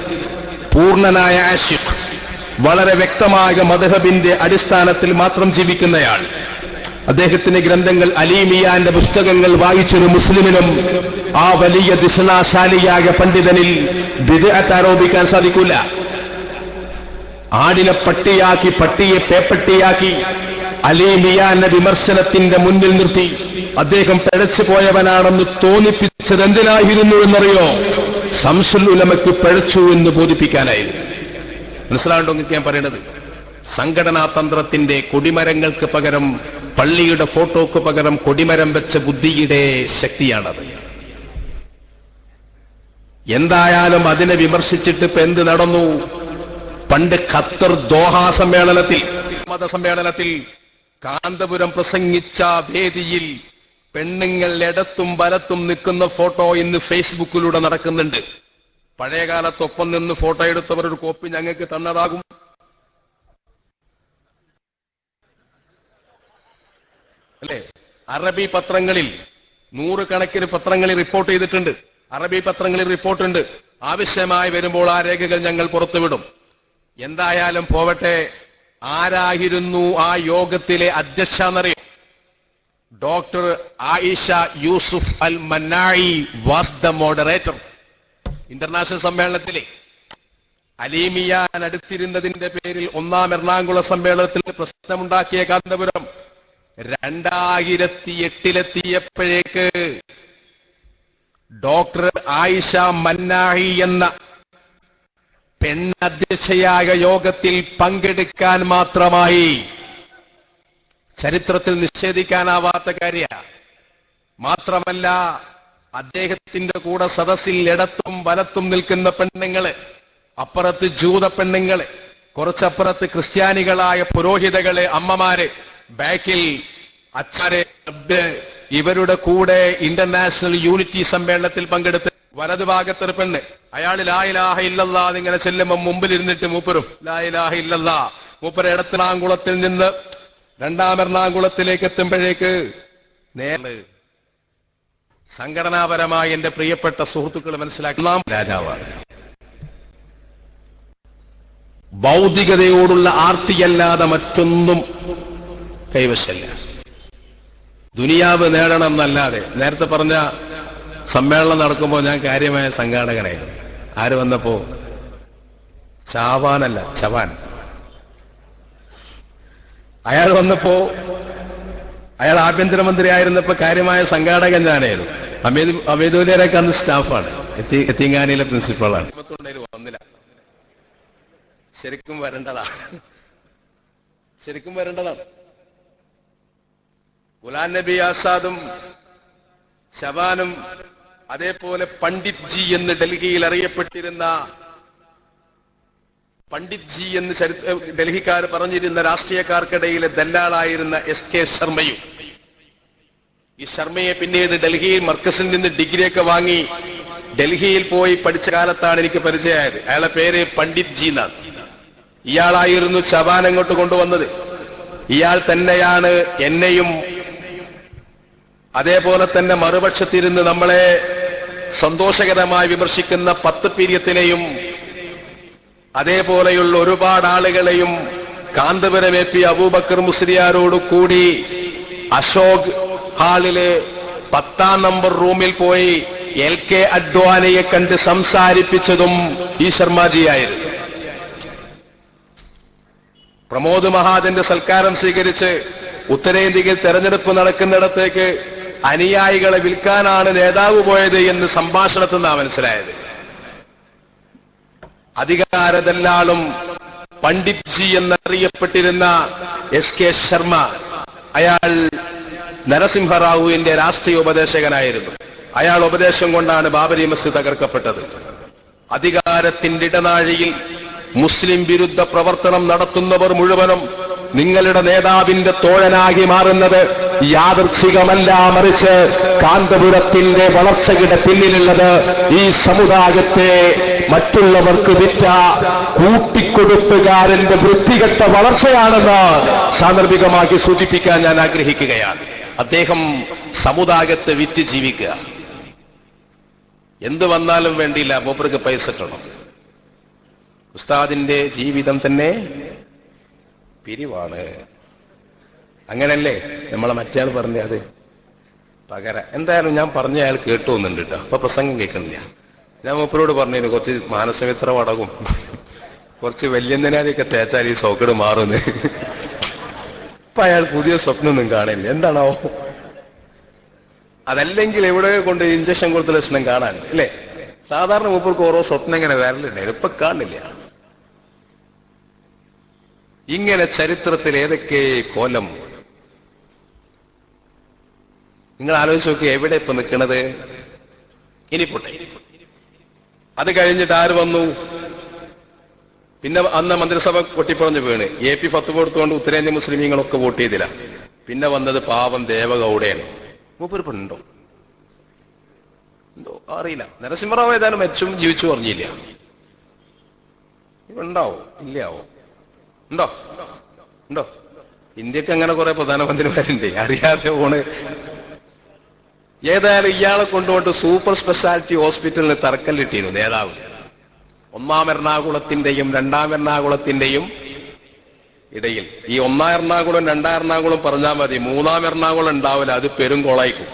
പൂർണ്ണനായ ആശിഖ്, വളരെ വ്യക്തമായ മദ്ഹബിന്റെ അടിസ്ഥാനത്തിൽ മാത്രം ജീവിക്കുന്നയാൾ. അദ്ദേഹത്തിന്റെ ഗ്രന്ഥങ്ങൾ അലീമിയാന്റെ പുസ്തകങ്ങൾ വായിച്ചൊരു മുസ്ലിമിനും ആ വലിയ ദിശനാശാലിയായ പണ്ഡിതനിൽ ബിദ്അത്ത് ആരോപിക്കാൻ സാധിക്കില്ല. ആടിനെ പട്ടിയാക്കി, പട്ടിയെ പേപ്പട്ടിയാക്കി അലീമിയാന്റെ വിമർശനത്തിന്റെ മുന്നിൽ നിർത്തി അദ്ദേഹം പിഴച്ചു പോയവനാണെന്ന് തോന്നിപ്പിച്ചത് എന്തിനായിരുന്നു എന്നറിയോ? ശംസുൽ ഉലമയ്ക്ക് പിഴച്ചു എന്ന് ബോധിപ്പിക്കാനായിരുന്നു. മനസ്സിലാണ്ടോ ഞാൻ പറയണത്? സംഘടനാ തന്ത്രത്തിന്റെ കൊടിമരങ്ങൾക്ക് പകരം, പള്ളിയുടെ ഫോട്ടോക്ക് പകരം കൊടിമരം വെച്ച ബുദ്ധിയുടെ ശക്തിയാണത്. എന്തായാലും അതിനെ വിമർശിച്ചിട്ട് ഇപ്പൊ എന്ത് നടന്നു? പണ്ട് ഖത്തർ ദോഹ മതസമ്മേളനത്തിൽ കാന്തപുരം പ്രസംഗിച്ച വേദിയിൽ പെണ്ണുങ്ങൾ ഇടത്തും വലത്തും നിൽക്കുന്ന ഫോട്ടോ ഇന്ന് ഫേസ്ബുക്കിലൂടെ നടക്കുന്നുണ്ട്. പഴയകാലത്തൊപ്പം നിന്ന് ഫോട്ടോ എടുത്തവർ ഒരു കോപ്പി ഞങ്ങൾക്ക് തന്നതാകും. അല്ലേ? അറബി പത്രങ്ങളിൽ 100 കണക്കിന് പത്രങ്ങളിൽ റിപ്പോർട്ട് ചെയ്തിട്ടുണ്ട്. അറബി പത്രങ്ങളിൽ റിപ്പോർട്ടുണ്ട്. ആവശ്യമായി വരുമ്പോൾ ആ രേഖകൾ ഞങ്ങൾ പുറത്തുവിടും. എന്തായാലും പോവട്ടെ. ആരായിരുന്നു ആ യോഗത്തിലെ അധ്യക്ഷ എന്നറിയോ? Doctor Aysha Yusuf Al Mannai was the moderator. International സമ്മേളനത്തിലെ അലീമിയാൻ അടുത്തിരുന്നതിന്റെ പേരിൽ 1ാം എറണാകുളം സമ്മേളനത്തിൽ പ്രശ്നമുണ്ടാക്കിയ കാന്തപുരം 2008 ഡോക്ടർ ആയിഷ മന്നായി എന്ന പെണ്ണധ്യക്ഷയായ യോഗത്തിൽ പങ്കെടുക്കാൻ മാത്രമായി. ചരിത്രത്തിൽ നിഷേധിക്കാനാവാത്ത കാര്യ. മാത്രമല്ല, അദ്ദേഹത്തിന്റെ കൂടെ സദസ്സിൽ ഇടത്തും വലത്തും നിൽക്കുന്ന പെണ്ണുങ്ങള്, അപ്പുറത്ത് ജൂത പെണ്ണുങ്ങള്, കുറച്ചപ്പുറത്ത് ക്രിസ്ത്യാനികളായ പുരോഹിതകള്, അമ്മമാര്, ബാക്കിൽ അച്ചാരെ, ഇവരുടെ കൂടെ ഇന്റർനാഷണൽ യൂണിറ്റി സമ്മേളനത്തിൽ പങ്കെടുത്ത് വലതുഭാഗത്തൊരു പെണ്ണ്, അയാൾ ലാ ഇലാഹ ഇല്ലല്ലാഹ് ഇങ്ങനെ ചെല്ലുമ്പോൾ മുമ്പിലിരുന്നിട്ട് മൂപ്പരും ലാ ഇലാഹ ഇല്ലല്ലാഹ്. മൂപ്പര് എടത്തിനാങ്കുളത്തിൽ നിന്ന് 2ാം എറണാകുളത്തിലേക്ക് എത്തുമ്പോഴേക്ക് നേരെ സംഘടനാപരമായി എന്റെ പ്രിയപ്പെട്ട സുഹൃത്തുക്കൾ മനസ്സിലാക്കി രാജാവാണ്. ഭൗതികതയോടുള്ള ആർത്തിയല്ലാതെ മറ്റൊന്നും കൈവശല്ല. ദുനിയാവ് നേടണം എന്നല്ലാതെ. നേരത്തെ പറഞ്ഞ സമ്മേളനം നടക്കുമ്പോൾ ഞാൻ കാര്യമായ സംഘാടകനായിരുന്നു. ആര് വന്നപ്പോ? ചാവാനല്ല, ചവാൻ. അയാൾ വന്നപ്പോ, അയാൾ ആഭ്യന്തരമന്ത്രി ആയിരുന്നപ്പോ കാര്യമായ സംഘാടകൻ ഞാനായിരുന്നു. അമേദൂലിയരൊക്കെ അന്ന് സ്റ്റാഫാണ്. എത്തിങ്ങാനിയിലെ പ്രിൻസിപ്പളാണ്. വന്നില്ല. ശരിക്കും വരേണ്ടതാണ്. ഗുലാം നബി ആസാദും ശബാനും അതേപോലെ പണ്ഡിറ്റ് ജി എന്ന് ഡൽഹിയിൽ അറിയപ്പെട്ടിരുന്ന പണ്ഡിറ്റ് ജി എന്ന് ഡൽഹിക്കാർ പറഞ്ഞിരുന്ന രാഷ്ട്രീയക്കാർക്കിടയിലെ ദല്ലാളായിരുന്ന SK ശർമ്മയും. ഈ ശർമ്മയെ പിന്നീട് ഡൽഹിയിൽ മർക്കസിൽ നിന്ന് ഡിഗ്രിയൊക്കെ വാങ്ങി ഡൽഹിയിൽ പോയി പഠിച്ച കാലത്താണ് എനിക്ക് പരിചയമായത്. അയാളുടെ പേര് പണ്ഡിറ്റ് ജി എന്നാണ്. ഇയാളായിരുന്നു ചബാൻ അങ്ങോട്ട് കൊണ്ടുവന്നത്. ഇയാൾ തന്നെയാണ് എന്നെയും അതേപോലെ തന്നെ മറുപക്ഷത്തിരുന്ന് നമ്മളെ സന്തോഷകരമായി വിമർശിക്കുന്ന 10 പീര്യത്തിനെയും അതേപോലെയുള്ള ഒരുപാട് ആളുകളെയും കാന്തപുരം AP അബൂബക്കർ മുസ്ലിയാരോട് കൂടി അശോക് ഹാളില് 10ാം നമ്പർ റൂമിൽ പോയി LK അഡ്വാനിയെ കണ്ട് സംസാരിപ്പിച്ചതും ഈ ശർമാജിയായിരുന്നു. പ്രമോദ് മഹാജന്റെ സൽക്കാരം സ്വീകരിച്ച് ഉത്തരേന്ത്യയിൽ തെരഞ്ഞെടുപ്പ് നടക്കുന്നിടത്തേക്ക് അനുയായികളെ വിൽക്കാനാണ് നേതാവ് പോയത് എന്ന് സംഭാഷണത്തിൽ നിന്നാണ് മനസ്സിലായത്. അധികാരദല്ലാളും പണ്ഡിറ്റ് ജി എന്നറിയപ്പെട്ടിരുന്ന എസ് കെ ശർമ്മ, അയാൾ നരസിംഹറാവുവിന്റെ രാഷ്ട്രീയ ഉപദേശകനായിരുന്നു. അയാൾ ഉപദേശം കൊണ്ടാണ് ബാബരി മസ്ജിദ് തകർക്കപ്പെട്ടത്. അധികാരത്തിന്റെ ഇടനാഴിയിൽ മുസ്ലിം വിരുദ്ധ പ്രവർത്തനം നടത്തുന്നവർ മുഴുവനും നിങ്ങളുടെ നേതാവിന്റെ തോഴനാകി മാറുന്നത് യാദൃച്ഛികമല്ല, മറിച്ച് കാന്തപുരത്തിന്റെ വളർച്ചയുടെ പിന്നിലുള്ളത് ഈ സമുദായത്തെ മറ്റുള്ളവർക്ക് വിറ്റ കൂട്ടിക്കൊടുപ്പുകാരന്റെ വൃത്തികെട്ട വളർച്ചയാണെന്ന് സാന്ദർഭികമാക്കി സൂചിപ്പിക്കാൻ ഞാൻ ആഗ്രഹിക്കുകയാണ്. അദ്ദേഹം സമുദായത്തെ വിറ്റ് ജീവിക്കുക. എന്ത് വന്നാലും വേണ്ടിയില്ല, മൂപ്പർക്ക് പൈസ കിട്ടണം. ഉസ്താദിന്റെ ജീവിതം തന്നെ പിരിവാണ്. അങ്ങനല്ലേ നമ്മളെ മറ്റേയാൾ പറഞ്ഞത്? പകരം എന്തായാലും ഞാൻ പറഞ്ഞ അയാൾ കേട്ടു വന്നിട്ടുണ്ട് കേട്ടോ. അപ്പൊ പ്രസംഗം കേൾക്കണില്ല. ഞാൻ മൂപ്പരോട് പറഞ്ഞിരുന്നു കുറച്ച് മാനസമിത്ര വടകും കുറച്ച് വല്യന്തനാലിയൊക്കെ തേച്ചാൽ ഈ സോക്കട് മാറുന്നു. ഇപ്പൊ അയാൾ പുതിയ സ്വപ്നമൊന്നും കാണില്ല. എന്താണോ അതല്ലെങ്കിൽ എവിടെ കൊണ്ട് ഇഞ്ചക്ഷൻ കൊടുത്ത ലക്ഷണം കാണാൻ അല്ലേ? സാധാരണ മൂപ്പർക്ക് ഓരോ സ്വപ്നം ഇങ്ങനെ വരലുണ്ടായിരുന്നു, ഇപ്പൊ കാണില്ല. ഇങ്ങനെ ചരിത്രത്തിൽ ഏതൊക്കെ കോലം നിങ്ങൾ ആലോചിച്ച് നോക്കി. എവിടെ ഇപ്പൊ നിൽക്കുന്നത്? ഇനി പോട്ടെ. അത് കഴിഞ്ഞിട്ട് ആര് വന്നു? പിന്നെ അന്ന് മന്ത്രിസഭ പൊട്ടിപ്പറഞ്ഞ് വീണ് AP ഫത്വ കൊടുത്തുകൊണ്ട് ഉത്തരേന്ത്യൻ മുസ്ലിമീങ്ങളൊക്കെ വോട്ട് ചെയ്തില്ല. പിന്നെ വന്നത് പാവം ദേവഗൌഡയാണ്. മൂപ്പരിപ്പുണ്ടോ എന്തോ അറിയില്ല. നരസിംഹറാവു ഏതായാലും മരിച്ചും ജീവിച്ചു പറഞ്ഞില്ല. ഉണ്ടാവോ? ഇല്ലാവോ? ഉണ്ടോ? ഉണ്ടോ? ഇന്ത്യക്ക് അങ്ങനെ കുറെ പ്രധാനമന്ത്രിമാരുണ്ട്, അറിയാതെ പോണ്. ഏതായാലും ഇയാളെ കൊണ്ടുപോയിട്ട് സൂപ്പർ സ്പെഷ്യാലിറ്റി ഹോസ്പിറ്റലിന് തറക്കല്ലിട്ടിരുന്നു നേതാവ്. 1-ാം എറണാകുളത്തിന്റെയും 2-ാം എറണാകുളത്തിന്റെയും ഇടയിൽ. ഈ 1-ാം എറണാകുളം 2-ാം എറണാകുളം പറഞ്ഞാൽ മതി, 3-ാം എറണാകുളം ഉണ്ടാവില്ല, അത് പെരുംകൊളായിക്കും.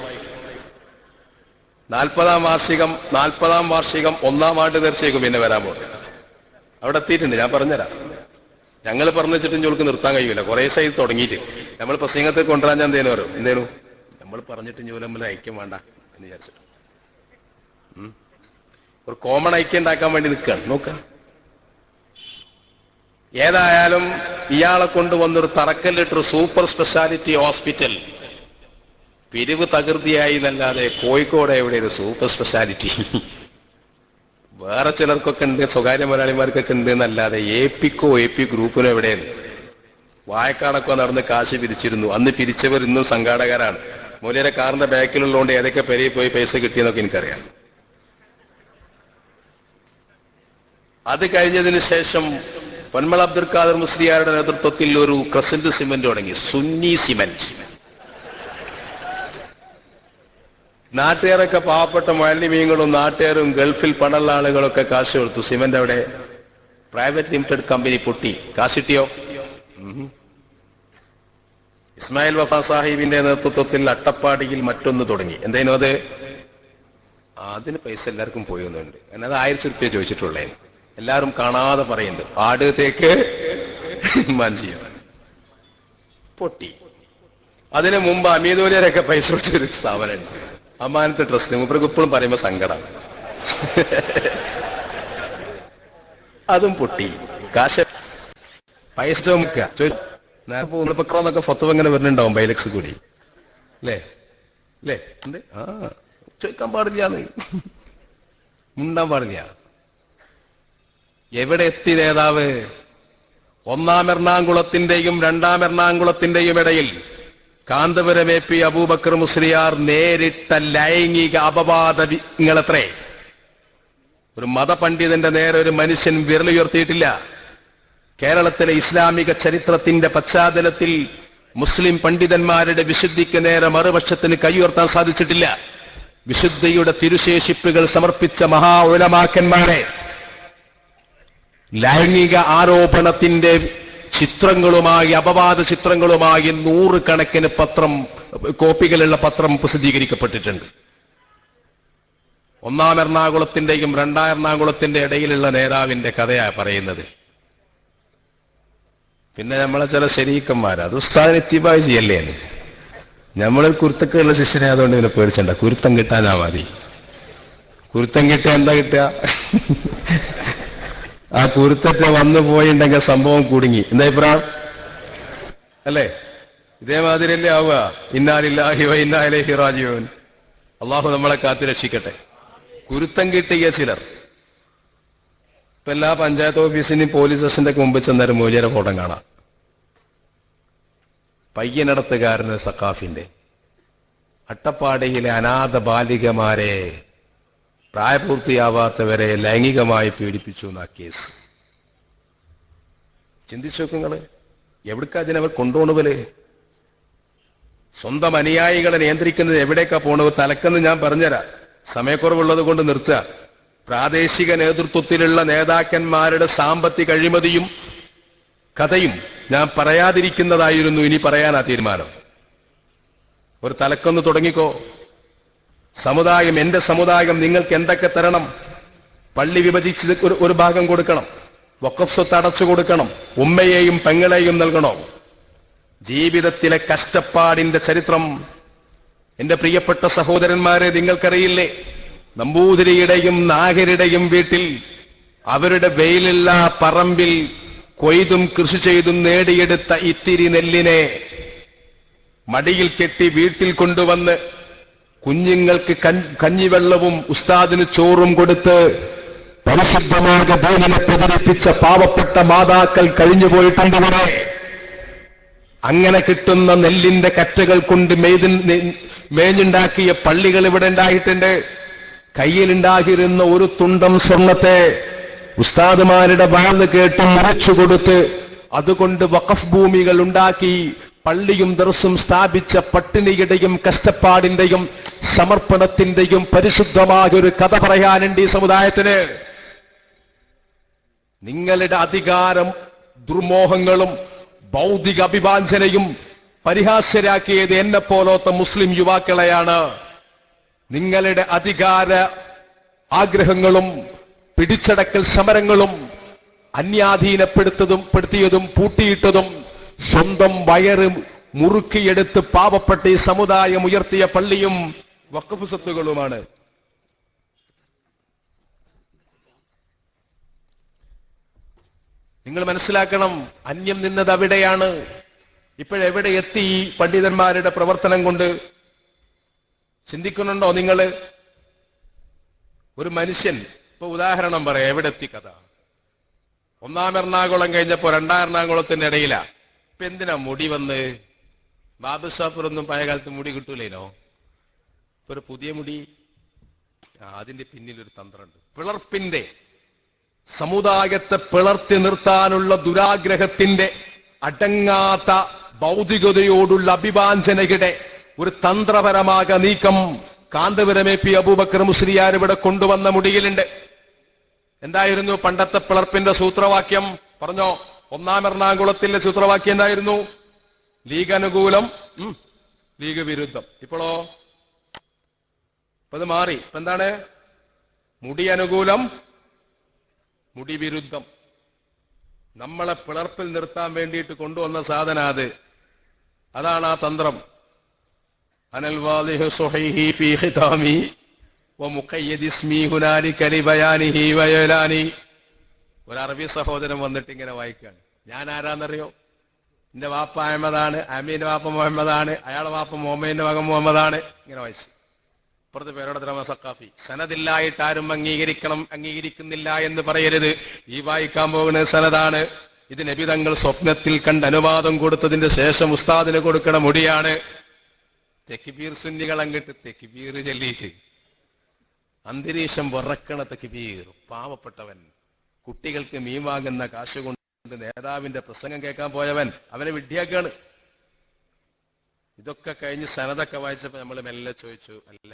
40-ാം വാർഷികം 1-ാം ആണ്ട് തീർച്ചയായിരിക്കും പിന്നെ വരാൻ പോകും. അവിടെ എത്തിയിട്ടുണ്ട്, ഞാൻ പറഞ്ഞുതരാം. ഞങ്ങൾ പറഞ്ഞു വെച്ചിട്ടും ചോൾക്ക് നിർത്താൻ കഴിയില്ല. കുറേ സൈഡ് തുടങ്ങിയിട്ട് നമ്മൾ പ്രസംഗത്തിൽ കൊണ്ടുവരാൻ ഞാൻ എന്തേലും പറയും. എന്തേലും നമ്മൾ പറഞ്ഞിട്ട് ജോലി തമ്മിൽ ഐക്യം വേണ്ട എന്ന് വിചാരിച്ചിട്ട് ഒരു കോമൺ ഐക്യം ഉണ്ടാക്കാൻ വേണ്ടി നിൽക്കുകയാണ്. നോക്കുക. ഏതായാലും ഇയാളെ കൊണ്ടുവന്നൊരു തറക്കല്ലിട്ടൊരു സൂപ്പർ സ്പെഷ്യാലിറ്റി ഹോസ്പിറ്റൽ പിരിവ് തകൃതിയായി എന്നല്ലാതെ കോഴിക്കോട് എവിടെയാണ് സൂപ്പർ സ്പെഷ്യാലിറ്റി? വേറെ ചിലർക്കൊക്കെ ഉണ്ട്, സ്വകാര്യ മുതലാളിമാർക്കൊക്കെ ഉണ്ട് എന്നല്ലാതെ AP ഗ്രൂപ്പിനോ എവിടെയാണ്? വായക്കാടൊക്കെ നടന്ന് കാശ് പിരിച്ചിരുന്നു. അന്ന് പിരിച്ചവർ ഇന്നും സംഘാടകരാണ്. മൂലയുടെ കാറിന്റെ ബാക്കിലുള്ളതുകൊണ്ട് ഏതൊക്കെ പെരയിൽ പോയി പൈസ കിട്ടിയെന്നൊക്കെ എനിക്കറിയാം. അത് കഴിഞ്ഞതിന് ശേഷം പൊന്മള അബ്ദുൽ ഖാദർ മുസ്ലിയാരുടെ നേതൃത്വത്തിൽ ഒരു ക്രസന്റ് സിമന്റ് തുടങ്ങി, സുന്നി സിമന്റ്. നാട്ടുകാരൊക്കെ പാവപ്പെട്ട മുഅല്ലിമീങ്ങളും നാട്ടുകാരും ഗൾഫിൽ പണമുള്ള ആളുകളൊക്കെ കാശ് കൊടുത്തു. സിമന്റ് അവിടെ പ്രൈവറ്റ് ലിമിറ്റഡ് കമ്പനി പൊട്ടി. കാശ് കിട്ടിയോ? ഇസ്മായിൽ വഫ സാഹിബിന്റെ നേതൃത്വത്തിൽ അട്ടപ്പാടിയിൽ മറ്റൊന്ന് തുടങ്ങി. എന്തേനും അത്? അതിന് പൈസ എല്ലാവർക്കും പോയി വന്നുണ്ട്. എന്നത് 1000 രൂപ ചോദിച്ചിട്ടുള്ളേ. എല്ലാവരും കാണാതെ പറയുന്നത് ആട് തേക്ക് മാഞ്ചിയം പൊട്ടി. അതിനു മുമ്പ് അമീദൂര്യരൊക്കെ പൈസ കൊടുത്തൊരു സ്ഥാപനമുണ്ട്, അമാനത്ത് ട്രസ്റ്റ്. മൂപ്പർക്ക് ഇപ്പോഴും പറയുമ്പോ സങ്കടം. അതും പൊട്ടി. കാശ് പൈസ ചോദിക്കുന്നൊക്കെ ഫത്വ ഇങ്ങനെ വരുന്നുണ്ടാവും ബൈലക്സ് കൂടി അല്ലേ? അല്ലേ? ഉണ്ട്. ചോദിക്കാൻ പാടില്ലാന്ന്, മുണ്ടാൻ പാടില്ല. എവിടെ എത്തി നേതാവ്? 1-ാം എറണാകുളത്തിന്റെയും 2-ാം എറണാകുളത്തിന്റെയും ഇടയിൽ കാന്തപുരം AP അബൂബക്കർ മുസ്ലിയാർ നേരിട്ട ലൈംഗിക അപവാദങ്ങളെത്രേ! ഒരു മതപണ്ഡിതന്റെ നേരെ ഒരു മനുഷ്യൻ വിരലുയർത്തിയിട്ടില്ല. കേരളത്തിലെ ഇസ്ലാമിക ചരിത്രത്തിന്റെ പശ്ചാത്തലത്തിൽ മുസ്ലിം പണ്ഡിതന്മാരുടെ വിശുദ്ധിക്ക് നേരെ മറുപക്ഷത്തിന് കൈയുയർത്താൻ സാധിച്ചിട്ടില്ല. വിശുദ്ധിയുടെ തിരുശേഷിപ്പുകൾ സമർപ്പിച്ച മഹാ ഉലമാക്കന്മാരെ ലൈംഗിക ആരോപണത്തിന്റെ ചിത്രങ്ങളുമായി, അപവാദ ചിത്രങ്ങളുമായി 100 കണക്കിന് കോപ്പികളുള്ള പത്രം പ്രസിദ്ധീകരിക്കപ്പെട്ടിട്ടുണ്ട്. 1-ാം എറണാകുളത്തിന്റെയും 2-ാം എറണാകുളത്തിന്റെ ഇടയിലുള്ള നേതാവിന്റെ കഥയാണ് പറയുന്നത്. പിന്നെ നമ്മളെ ചില ശരീക്കന്മാർ അത് ഉസ്താദിനെ ഇത്തിബായ് ചെയ്യല്ലേ? നമ്മളൊരു കുരുത്തക്കുള്ള ശിഷ്യനെ അതുകൊണ്ട് ഇങ്ങനെ പേടിച്ചണ്ട. കുരുത്തം കിട്ടാനാ മതി. കുരുത്തം കിട്ടിയ എന്താ കിട്ടുക? ആ കുരുത്തറ്റ വന്നു പോയിണ്ടെങ്കിൽ സംഭവം കുടുങ്ങി. എന്താ അഭിപ്രായം? അല്ലേ? ഇതേമാതിരിയല്ലേ ആവുക. ഇന്നാലില്ലാഹി വ ഇന്നാ ഇലൈഹി റാജിഊൻ. അള്ളാഹു നമ്മളെ കാത്തു രക്ഷിക്കട്ടെ. കുരുത്തം കിട്ടിയ ചിലർ ഇപ്പൊ എല്ലാ പഞ്ചായത്ത് ഓഫീസിന്റെയും പോലീസ് സ്റ്റേഷന്റെ മുമ്പ് ചെന്നൊരു മൂല്യരെ ഫോട്ടം കാണാം. പയ്യനടത്തുകാരന് സക്കാഫിന്റെ അട്ടപ്പാടിയിലെ അനാഥ ബാലികമാരെ, പ്രായപൂർത്തിയാവാത്തവരെ ലൈംഗികമായി പീഡിപ്പിച്ചു എന്നാ കേസ്. ചിന്തിച്ചു നോക്കുങ്ങള്, എവിടേക്കാ അതിനവർ കൊണ്ടുപോണവര്? സ്വന്തം അനുയായികളെ നിയന്ത്രിക്കുന്നത് എവിടേക്കാ പോണത്? തലക്കെന്ന് ഞാൻ പറഞ്ഞുതരാം, സമയക്കുറവുള്ളത് കൊണ്ട് നിർത്തുക. പ്രാദേശിക നേതൃത്വത്തിലുള്ള നേതാക്കന്മാരുടെ സാമ്പത്തിക അഴിമതിയും കഥയും ഞാൻ പറയാതിരിക്കുന്നതായിരുന്നു. ഇനി പറയാനാ തീരുമാനം. ഒരു തലക്കൊന്ന് തുടങ്ങിക്കോ. സമുദായം, എന്റെ സമുദായം നിങ്ങൾക്ക് എന്തൊക്കെ തരണം? പള്ളി വിഭജിച്ച് ഒരു ഭാഗം കൊടുക്കണം, വഖഫ് സ്വത്ത് അടച്ചു കൊടുക്കണം, ഉമ്മയെയും പെങ്ങളെയും നൽകണോ? ജീവിതത്തിലെ കഷ്ടപ്പാടിന്റെ ചരിത്രം എന്റെ പ്രിയപ്പെട്ട സഹോദരന്മാരെ നിങ്ങൾക്കറിയില്ലേ? നമ്പൂതിരിയുടെയും നാഗരുടെയും വീട്ടിൽ അവരുടെ വെയിലുള്ള പറമ്പിൽ കൊയ്തും കൃഷി ചെയ്തും നേടിയെടുത്ത ഇത്തിരി നെല്ലിനെ മടിയിൽ കെട്ടി വീട്ടിൽ കൊണ്ടുവന്ന് കുഞ്ഞുങ്ങൾക്ക് കഞ്ഞിവെള്ളവും ഉസ്താദിന് ചോറും കൊടുത്ത് പരിശുദ്ധമായ ദീനിനെ പ്രചരിപ്പിച്ച പാവപ്പെട്ട മാതാക്കൾ കഴിഞ്ഞുപോയിട്ടുണ്ടവരെ. അങ്ങനെ കിട്ടുന്ന നെല്ലിന്റെ കറ്റകൾ കൊണ്ട് മേഞ്ഞുണ്ടാക്കിയ പള്ളികൾ ഇവിടെ ഉണ്ടായിട്ടുണ്ട്. കയ്യിലുണ്ടാകിരുന്ന ഒരു തുണ്ടം സ്വർണത്തെ ഉസ്താദുമാരുടെ വാഴ്ന്ന് കേട്ട് മറച്ചുകൊടുത്ത് അതുകൊണ്ട് വഖഫ് ഭൂമികൾ ഉണ്ടാക്കി പള്ളിയും ദർസും സ്ഥാപിച്ച പട്ടിണിയുടെയും കഷ്ടപ്പാടിന്റെയും സമർപ്പണത്തിന്റെയും പരിശുദ്ധമായ ഒരു കഥ പറയാനുണ്ട് ഈ സമുദായത്തിന്. നിങ്ങളുടെ അധികാരം ദുർമോഹങ്ങളും ഭൗതിക അഭിവാഞ്ചനയും പരിഹാസ്യരാക്കിയത് എന്നെപ്പോലത്തെ മുസ്ലിം യുവാക്കളെയാണ്. നിങ്ങളുടെ അധികാര ആഗ്രഹങ്ങളും പിടിച്ചടക്കൽ സമരങ്ങളും പെടുത്തിയതും പൂട്ടിയിട്ടതും സ്വന്തം വയറ് മുറുക്കിയെടുത്ത് പാവപ്പെട്ട ഈ സമുദായം ഉയർത്തിയ പള്ളിയും വഖഫ് സ്വത്തുകളുമാണ്. നിങ്ങൾ മനസ്സിലാക്കണം, അന്യം നിന്നത് അവിടെയാണ്. ഇപ്പോഴെവിടെ എത്തി ഈ പണ്ഡിതന്മാരുടെ പ്രവർത്തനം കൊണ്ട്? ചിന്തിക്കുന്നുണ്ടോ നിങ്ങൾ? ഒരു മനുഷ്യൻ, ഇപ്പൊ ഉദാഹരണം പറയാം, എവിടെ എത്തി കഥ? ഒന്നാം എറണാകുളം കഴിഞ്ഞപ്പോ രണ്ടാം എറണാകുളത്തിന്റെ ഇടയിലാ. ഇപ്പൊ എന്തിനാ മുടി വന്ന്? ബാബു സാഫറൊന്നും പഴയ കാലത്ത് മുടി കിട്ടൂലേനോ? ഇപ്പൊ ഒരു പുതിയ മുടി. അതിന്റെ പിന്നിലൊരു തന്ത്രമുണ്ട്. പിളർപ്പിന്റെ, സമുദായത്തെ പിളർത്തി നിർത്താനുള്ള ദുരാഗ്രഹത്തിന്റെ അടങ്ങാത്ത ഭൗതികതയോടുള്ള അഭിവാഞ്ചനയുടെ ഒരു തന്ത്രപരമായ നീക്കം കാന്തപുരം എ പി അബൂബക്കർ മുസ്ലിയാർ ഇവിടെ കൊണ്ടുവന്ന മുടിയിലുണ്ട്. എന്തായിരുന്നു പണ്ടത്തെ പിളർപ്പിന്റെ സൂത്രവാക്യം? പറഞ്ഞോ. ഒന്നാം എറണാകുളത്തിലെ സൂത്രവാക്യം എന്തായിരുന്നു? ലീഗ് അനുകൂലം, ലീഗ് വിരുദ്ധം. ഇപ്പോഴോ അത് മാറി. ഇപ്പൊ എന്താണ്? മുടി അനുകൂലം, മുടി വിരുദ്ധം. നമ്മളെ പിളർപ്പിൽ നിർത്താൻ വേണ്ടിയിട്ട് കൊണ്ടുവന്ന സാധന അതാണ് ആ തന്ത്രം. അനൽ വാളിഹു സുഹൈഹി ഫീ ഖിതാമി വമുഖയ്യിദ് ഇസ്മി ഹുനാലിക ലിബയാനിഹി വയലാനി. ഒരു അറബി സഹോദരൻ വന്നിട്ട് ഇങ്ങനെ വായിക്കാണ്. ഞാൻ ആരാന്നറിയോ? എന്റെ വാപ്പ അഹമ്മദാണ്, അമീന്റെ വാപ്പ മുഹമ്മദാണ്, അയാളെ വാപ്പ മുഹമ്മദിന്റെ മകൻ മുഹമ്മദാണ്. ഇങ്ങനെ വായിച്ചു. ഇപ്പുറത്ത് പേരോടെ ദ്രമ സക്കാഫി. സനദില്ലായിട്ട് ആരും അംഗീകരിക്കുന്നില്ല എന്ന് പറയരുത്. ഈ വായിക്കാൻ പോകുന്ന സനദാണ്. ഇത് നബി തങ്ങൾ സ്വപ്നത്തിൽ കണ്ട് അനുവാദം കൊടുത്തതിന്റെ ശേഷം ഉസ്താദിന് കൊടുക്കണ മുടിയാണ്. തെക്ബീർ സുന്നികൾ അങ്ങിട്ട് തെക്ബീർ ചൊല്ലിയിട്ട് അന്തരീക്ഷം വിറക്കണ തെക്ബീർ. പാവപ്പെട്ടവൻ കുട്ടികൾക്ക് മീൻ വാങ്ങുന്ന കാശ് കൊണ്ട് നേതാവിന്റെ പ്രസംഗം കേൾക്കാൻ പോയവൻ അവനെ വിഡ്ഢിയാക്കാണ്. ഇതൊക്കെ കഴിഞ്ഞ് സനതൊക്കെ വായിച്ചപ്പോ നമ്മൾ മെല്ലെ ചോദിച്ചു, അല്ല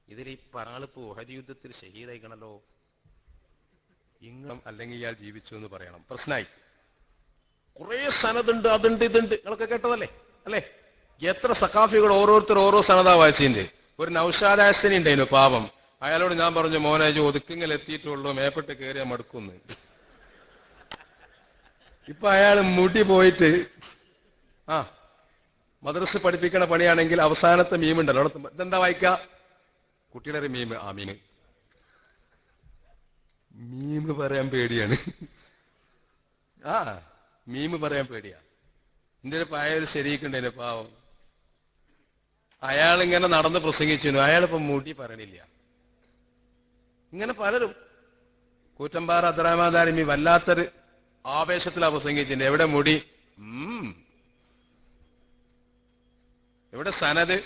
ഇതിൽ ഈ പറാളിപ്പ് ഉഹദ് യുദ്ധത്തിൽ ഷഹീദായിക്കണല്ലോ, ഇങ്ങം അല്ലെങ്കിൽ ഇയാൾ ജീവിച്ചു എന്ന് പറയണം. പ്രശ്നമായി. കുറെ സനതുണ്ട്, അതുണ്ട്, ഇതുണ്ട്. നിങ്ങളൊക്കെ കേട്ടതല്ലേ അല്ലേ? എത്ര സഖാഫികൾ ഓരോരുത്തർ ഓരോ സനതാ വായിച്ചിട്ടുണ്ട്. ഒരു നൗഷാദ് ഹാസനി ഉണ്ടായിരുന്നു, പാപം. അയാളോട് ഞാൻ പറഞ്ഞു, മോനേജ് ഒതുക്കിങ്ങൽ എത്തിയിട്ടുള്ളൂ, മേപ്പെട്ട് കയറിയ മടുക്കുന്നു. ഇപ്പൊ അയാൾ മുടി പോയിട്ട് മദ്രസ പഠിപ്പിക്കണ പണിയാണെങ്കിൽ അവസാനത്തെ മീമുണ്ടല്ലോ, അവിടെ ഇതെന്താ വായിക്ക? കുട്ടിയുടെ മീമ്. ആ മീന് മീമ് പറയാൻ പേടിയാണ്. ആ മീമ് പറയാൻ പേടിയാ. എന്റെ ഒരു പായൊരു ശരിക്കുണ്ടേനെ പാവം. അയാളിങ്ങനെ നടന്ന് പ്രസംഗിച്ചിരുന്നു. അയാളിപ്പോ മുടി പറയണില്ല. ഇങ്ങനെ പലരും കൂറ്റമ്പാറ അബ്ദുറഹ്മാൻ വല്ലാത്തൊരു ആവേശത്തിലാ പ്രസംഗിച്ചിട്ടുണ്ട്. എവിടെ മുടി? എവിടെ സനത്?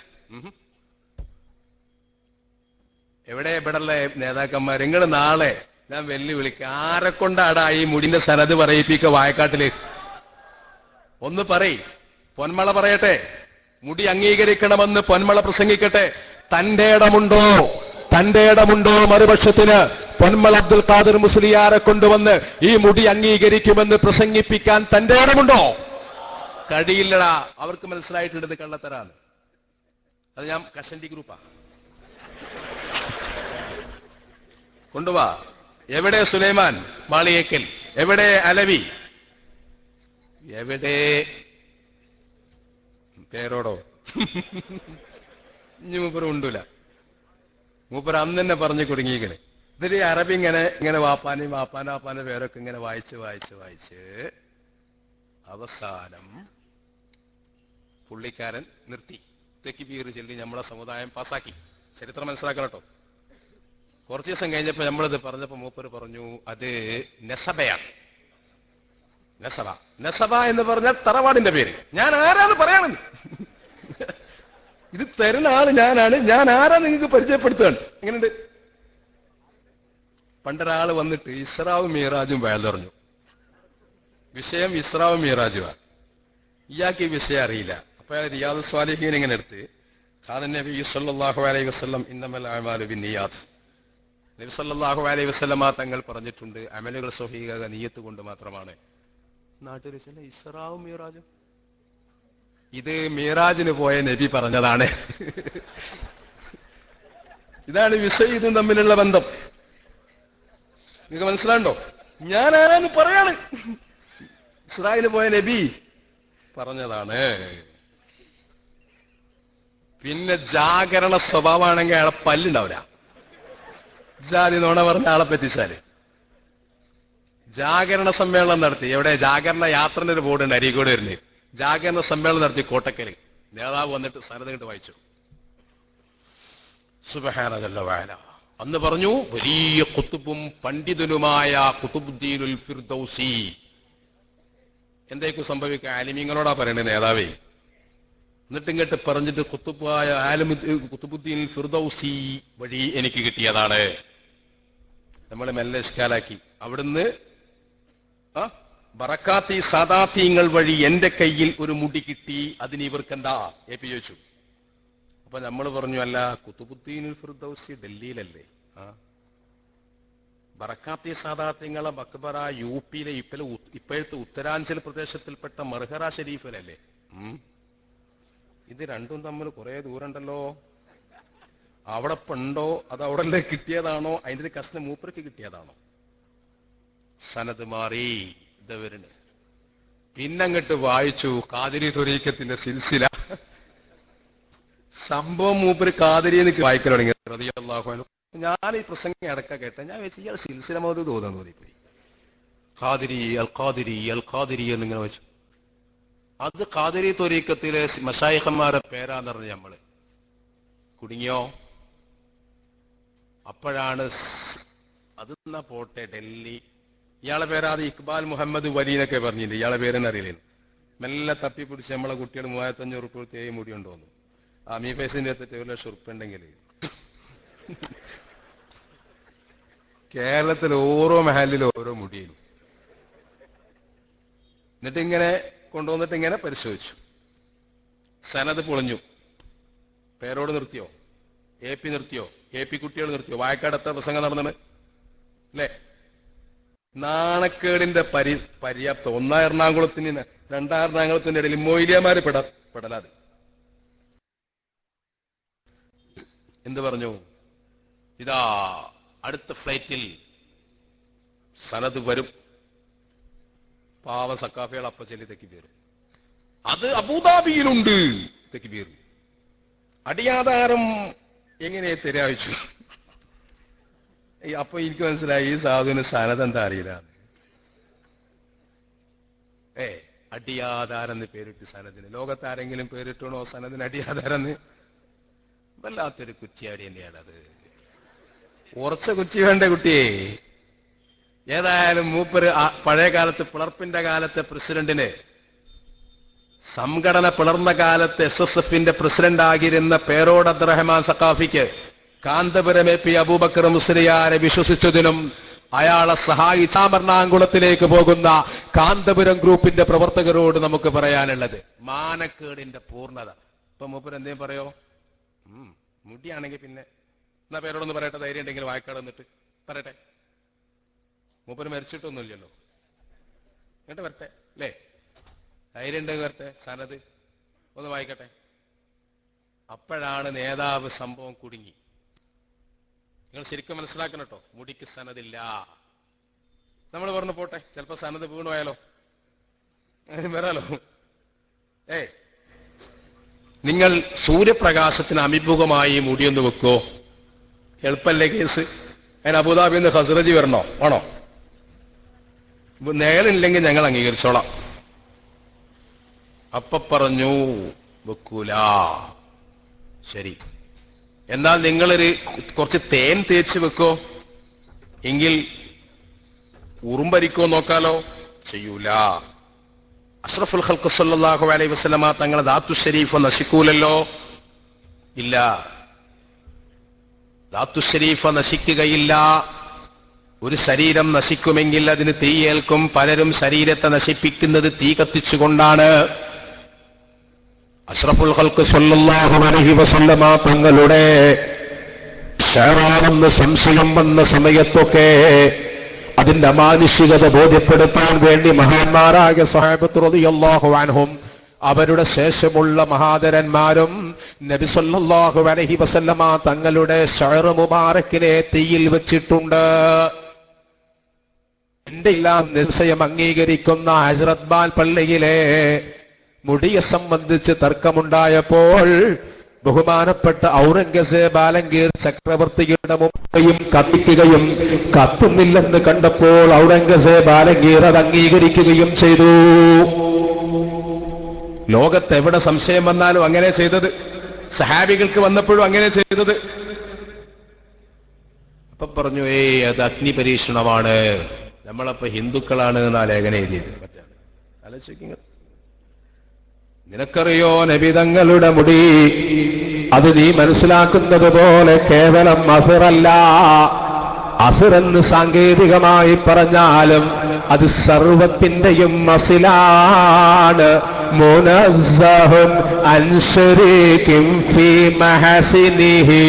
എവിടെ ഇവിടെയുള്ള നേതാക്കന്മാർ? നിങ്ങൾ നാളെ ഞാൻ വെല്ലുവിളിക്കുക, ആരെ കൊണ്ടാടാ ഈ മുടിന്റെ സനത് പറയിപ്പിക്ക വായക്കാട്ടില്? ഒന്ന് പറയ്. പൊന്മള പറയട്ടെ. മുടി അംഗീകരിക്കണമെന്ന് പൊന്മള പ്രസംഗിക്കട്ടെ. തന്റെ ഇടമുണ്ടോ മറുപക്ഷത്തിന് പൊന്മള അബ്ദുൽ ഖാദിർ മുസ്ലിയാരെ കൊണ്ടുവന്ന് ഈ മുടി അംഗീകരിക്കുമെന്ന് പ്രസംഗിപ്പിക്കാൻ തന്റെ ഇടമുണ്ടോ? കഴിയില്ലടാ. അവർക്ക് മനസ്സിലായിട്ടുണ്ട് കള്ളത്തരാണ്. അത് ഞാൻ കഷണ്ടി ഗ്രൂപ്പാ. കൊണ്ടുവാ. എവിടെ സുലൈമാൻ മാളിയേക്കൽ? എവിടെ അലവി? എവിടെ പേരോടോ? ഇനി മൂപ്പർ ഉണ്ടൂല. മൂപ്പർ അന്ന് തന്നെ പറഞ്ഞു കുടുങ്ങിക്കണേ. ഇതിൽ അറബി ഇങ്ങനെ വാപ്പാന്റെ പേരൊക്കെ ഇങ്ങനെ വായിച്ച് അവസാനം പുള്ളിക്കാരൻ നിർത്തി. തെക്കിബീർ ചൊല്ലി നമ്മളെ സമുദായം പാസാക്കി. ചരിത്രം മനസ്സിലാക്കണം കേട്ടോ. കുറച്ചു ദിവസം കഴിഞ്ഞപ്പോൾ നമ്മളിത് പറഞ്ഞപ്പോ മൂപ്പർ പറഞ്ഞു അത് നെസബയാണ്. നെസബ എന്ന് പറഞ്ഞാൽ തറവാടിന്റെ പേര്. ഞാൻ ആരാന്ന് പറയാണെന്ന്. ഇത് തരുന്ന ആള് ഞാനാണ്. ഞാൻ ആരാ നിങ്ങൾക്ക് പരിചയപ്പെടുത്തുകയാണ്. എങ്ങനെയുണ്ട്? പണ്ടൊരാള് വന്നിട്ട് ഇസ്രാവും മീറാജും വയലറിഞ്ഞു. വിഷയം ഇസ്രാവും മീറാജുവാ. ഇയാൾക്ക് ഈ വിഷയം അറിയില്ല. അപ്പൊ അയാൾ റിയാദു സ്വാലിഹീൻ ഇങ്ങനെ എടുത്ത് ഖാദൻ നബി സല്ലല്ലാഹു അലൈഹി വസല്ലം ഇന്നമൽ അഅമാലു ബിന്നിയാത്ത്. നബി സല്ലല്ലാഹു അലൈഹി വസല്ലമ തങ്ങൾ പറഞ്ഞിട്ടുണ്ട് അമലുകൾ സ്വഹീഹ നിയ്യത്ത് കൊണ്ട് മാത്രമാണ്. നാട്ടിൽ ഇസ്രാവും മീറാജും ഇത് മീറാജിന് പോയ നബി പറഞ്ഞതാണ്. ഇതാണ് വിഷയം. ഇതും തമ്മിലുള്ള ബന്ധം നിങ്ങൾക്ക് മനസ്സിലാണ്ടോ? ഞാൻ ആരാന്ന് പറയാണ്. ഇസ്രായേലിന് പോയ നബി പറഞ്ഞതാണ്. പിന്നെ ജാഗരണ സ്വഭാവമാണെങ്കിൽ അയാളെ പല്ലുണ്ടാവില്ല. ജാതി നോണ പറഞ്ഞ ആളെ പറ്റിച്ചാല് ജാഗരണ സമ്മേളനം നടത്തി. എവിടെ? ജാഗരണ യാത്രന്റെ ഒരു ബോർഡുണ്ട് അരീക്കോട് വരുന്നത്. ജാഗരണ സമ്മേളനം നടത്തി കോട്ടക്കല്. നേതാവ് വന്നിട്ട് സനത് കണ്ട് വായിച്ചു. സുബ്ഹാനല്ലാഹി വഅല. അന്ന് പറഞ്ഞു വലിയ ഖുതുബും പണ്ഡിതനുമായ ഖുതുബുദ്ദീനുൽ ഫിർദൗസി. എന്തേക്കും സംഭവിക്കുക? ആലിമീങ്ങളോടാ പറയണേ നേതാവേ. എന്നിട്ട് ഇങ്ങോട്ട് പറഞ്ഞിട്ട് ഖുതുബുദ്ദീനുൽ ഫിർദൗസി വഴി എനിക്ക് കിട്ടിയതാണ്. നമ്മൾ മെല്ലെ ഇഷ്കാലാക്കി. അവിടുന്ന് ബറക്കാത്തി സാദാത്യങ്ങൾ വഴി എന്റെ കയ്യിൽ ഒരു മുടി കിട്ടി. അതിന് ഇവർക്കെന്താ? എ പി ചോദിച്ചു. അപ്പൊ നമ്മൾ പറഞ്ഞു അല്ല, ഖുതുബുദ്ദീനുൽ ഫിർദൗസി ഡൽഹിയിലല്ലേ? ബറക്കാത്തി സാദാത്യങ്ങളെ മക്ബറ യുപിയിലെ ഇപ്പോഴത്തെ ഉത്തരാഞ്ചൽ പ്രദേശത്തിൽപ്പെട്ട മർഹറ ഷരീഫിലല്ലേ? ഇത് രണ്ടും തമ്മിൽ കുറെ ദൂരമുണ്ടല്ലോ. അവിടെ ഉണ്ടോ അത് അവിടെ കിട്ടിയതാണോ? അതിന്റെ ഒരു കഷ്ണം മൂപ്പർക്ക് കിട്ടിയതാണോ? സനത് മാറി. ഇതവരുണ് പിന്നങ്ങട്ട് വായിച്ചു ഖാദിരി ത്വരീഖത്തിന്റെ സിൽസില. സംഭവം മൂപ്പര് ഖാദിരിന്ന് വായിക്കാൻ തുടങ്ങി റളിയല്ലാഹു അൻഹു. ഞാൻ ഈ പ്രസംഗം അടക്ക കേട്ട ഞാൻ വെച്ച് ഇയാൾ സിൽസില മോദ് തോന്നിപ്പോയി. ഖാദിരി അൽ ഖാദിരി അൽ ഖാദിരി എന്നിങ്ങനെ വെച്ചു. അത് ഖാദിരി ത്വരീഖത്തിലെ മശായിഖന്മാരെ പേരാന്ന് പറഞ്ഞ് നമ്മള് കുടുങ്ങിയോ? അപ്പോഴാണ് അതെന്നാ പോട്ടെ ഡൽഹി. ഇയാളെ പേരാത് ഇക്ബാൽ മുഹമ്മദ് വലീനൊക്കെ പറഞ്ഞില്ല. ഇയാളെ പേരെന്ന് അറിയില്ല. മെല്ലെ തപ്പിപ്പിടിച്ച് നമ്മളെ കുട്ടികൾ 3500 ഉറുപ്പിക തേയും മുടി കൊണ്ടുവന്നു. മീ ഫൈസിന്റെ അടുത്ത് 1 ലക്ഷം ഉറുപ്പിക ഉണ്ടെങ്കിൽ കേരളത്തിൽ ഓരോ മഹലിലും ഓരോ മുടിയും. എന്നിട്ട് ഇങ്ങനെ കൊണ്ടുവന്നിട്ട് ഇങ്ങനെ പരിശോധിച്ചു. സനത് പൊളിഞ്ഞു. പേരോട് നിർത്തിയോ? എ പി നിർത്തിയോ? എ പി കുട്ടികൾ നിർത്തിയോ? വായക്കാടത്ത പ്രസംഗം നടന്നത് അല്ലേ? നാണക്കേടിന്റെ പര്യാപ്തം. 1 എറണാകുളത്തിന് 2 എറണാകുളത്തിന്റെ ഇടയിൽ മൊയ്ലിയമാര് പെടലാത്. എന്ത് പറഞ്ഞു? ഇതാ അടുത്ത ഫ്ലൈറ്റിൽ സനത് വരും. പാവ സക്കാഫികൾ അപ്പ ചെല്ലി തെക്കിബീർ. അത് അബൂദാബിയിലുണ്ട് തെക്കിബീർ. അടിയാധാരം എങ്ങനെ തരാച്ചു? അപ്പൊ എനിക്ക് മനസ്സിലായി ഈ സാധുവിന് സനത് എന്താ അറിയില്ല. അടിയാധാരെന്ന് പേരിട്ട് സനദിന്. ലോകത്താരെങ്കിലും പേരിട്ടണോ സനദിന് അടിയാധാരെന്ന്? വല്ലാത്തൊരു കുറ്റിയാടി തന്നെയാണത്. ഉറച്ച കുറ്റി വേണ്ട കുട്ടിയെ. ഏതായാലും മൂപ്പര് പഴയ കാലത്ത് പിളർപ്പിന്റെ കാലത്തെ പ്രസിഡന്റിന്, സംഘടന പിളർന്ന കാലത്ത് SSFന്റെ പ്രസിഡന്റ് ആകിരുന്ന പേരോട് അബ്ദുറഹ്മാൻ സഖാഫിക്ക് കാന്തപുരം AP അബൂബക്കർ മുസ്ലിയാരെ വിശ്വസിച്ചതിനും അയാളെ സഹായിച്ച എറണാകുളത്തിലേക്ക് പോകുന്ന കാന്തപുരം ഗ്രൂപ്പിന്റെ പ്രവർത്തകരോട് നമുക്ക് പറയാനുള്ളത് മാനക്കേടിന്റെ പൂർണ്ണത. ഇപ്പൊ മൂപ്പര് എന്തേലും പറയോ? മുടിയാണെങ്കിൽ പിന്നെ എന്നാ പേരോടൊന്ന് പറയട്ടെ, ധൈര്യം ഉണ്ടെങ്കിൽ വായിക്കാട് വന്നിട്ട് പറയട്ടെ. മൂപ്പര് മരിച്ചിട്ടൊന്നുമില്ലല്ലോ, എന്നിട്ട് വരട്ടെ അല്ലേ? ധൈര്യം ഉണ്ടെങ്കിൽ വരട്ടെ. സനത് ഒന്ന് വായിക്കട്ടെ. അപ്പോഴാണ് നേതാവ് സംഭവം കുടുങ്ങി. നിങ്ങൾ ശരിക്കും മനസ്സിലാക്കണം കേട്ടോ, മുടിക്ക് സനതില്ല. നമ്മൾ പറഞ്ഞു പോട്ടെ, ചിലപ്പോ സനത് വീണുപോയാലോ, വരാലോ. നിങ്ങൾ സൂര്യപ്രകാശത്തിന് അഭിമുഖമായി മുടിയൊന്ന് വെക്കോ? എളുപ്പല്ലേ കേസ്? അതിന് അബുദാബിയിൽ നിന്ന് ഹസ്രജി വരണോ? ആണോ? നേരില്ലെങ്കിൽ ഞങ്ങൾ അംഗീകരിച്ചോളാം. അപ്പൊ പറഞ്ഞു വെക്കൂല. ശരി, എന്നാൽ നിങ്ങളൊരു കുറച്ച് തേൻ തേച്ച് വെക്കോ, എങ്കിൽ ഉറുമ്പരിക്കോ നോക്കാലോ? ചെയ്യൂല. അഷ്റഫുൽ ഖൽഖ് സല്ലല്ലാഹു അലൈഹി വസല്ലമ തങ്ങളെ ദാത്തു ഷരീഫ് നശിക്കൂലല്ലോ? ഇല്ല, ദാത്തു ഷരീഫ് നശിക്കുകയില്ല. ഒരു ശരീരം നശിക്കുമെങ്കിൽ അതിന് തീയേൽക്കും. പലരും ശരീരത്തെ നശിപ്പിക്കുന്നത് തീ കത്തിച്ചുകൊണ്ടാണ്. അഷ്റഫുൽ ഖൽഖ് സല്ലല്ലാഹു അലൈഹി വസല്ലമ തങ്ങളുടെ ഷെറാണെന്ന് സംശയം വന്ന സമയത്തൊക്കെ അതിന്റെ അമാനുഷികത ബോധ്യപ്പെടുത്താൻ വേണ്ടി മഹാന്മാരായ സ്വഹാബത്ത് റളിയല്ലാഹു അൻഹും അവരുടെ ശേഷമുള്ള മഹാദരന്മാരും നബി സല്ലല്ലാഹു അലൈഹി വസല്ലമ തങ്ങളുടെ ഷെർ മുബാറക്കിനെ തീയിൽ വെച്ചിട്ടുണ്ട്. എന്റെ എല്ലാം നിശ്ചയം അംഗീകരിക്കുന്ന ഹസ്രത്ത് ബാൽ പള്ളിയിലെ മുടിയെ സംബന്ധിച്ച് തർക്കമുണ്ടായപ്പോൾ ബഹുമാനപ്പെട്ട ഔറംഗസേബ് ആലംഗീർ ചക്രവർത്തിയുടെ മുമ്പയും കത്തിക്കുകയും കത്തുന്നില്ലെന്ന് കണ്ടപ്പോൾ ഔറംഗസേബ് ആലംഗീർ അത് അംഗീകരിക്കുകയും ചെയ്തു. ലോകത്ത് എവിടെ സംശയം വന്നാലും അങ്ങനെ ചെയ്തത്, സഹാബികൾക്ക് വന്നപ്പോഴും അങ്ങനെ ചെയ്തത്. അപ്പൊ പറഞ്ഞു, അത് അഗ്നി പരീക്ഷണമാണ്, നമ്മളപ്പോ ഹിന്ദുക്കളാണ് എന്നാ ലേഖനം എഴുതിയത്. ആലോചിക്കുക. നിനക്കറിയോ നബിതങ്ങളുടെ മുടി അത് നീ മനസ്സിലാക്കുന്നത് പോലെ കേവലം അസ്റല്ല. അസ്റെന്ന് സാങ്കേതികമായി പറഞ്ഞാലും അത് സർവത്തിന്റെയും അസിലാണ്. മുനസ്സഹുൻ അൻ ശരീകിൻ ഫീ മഹസിനിഹി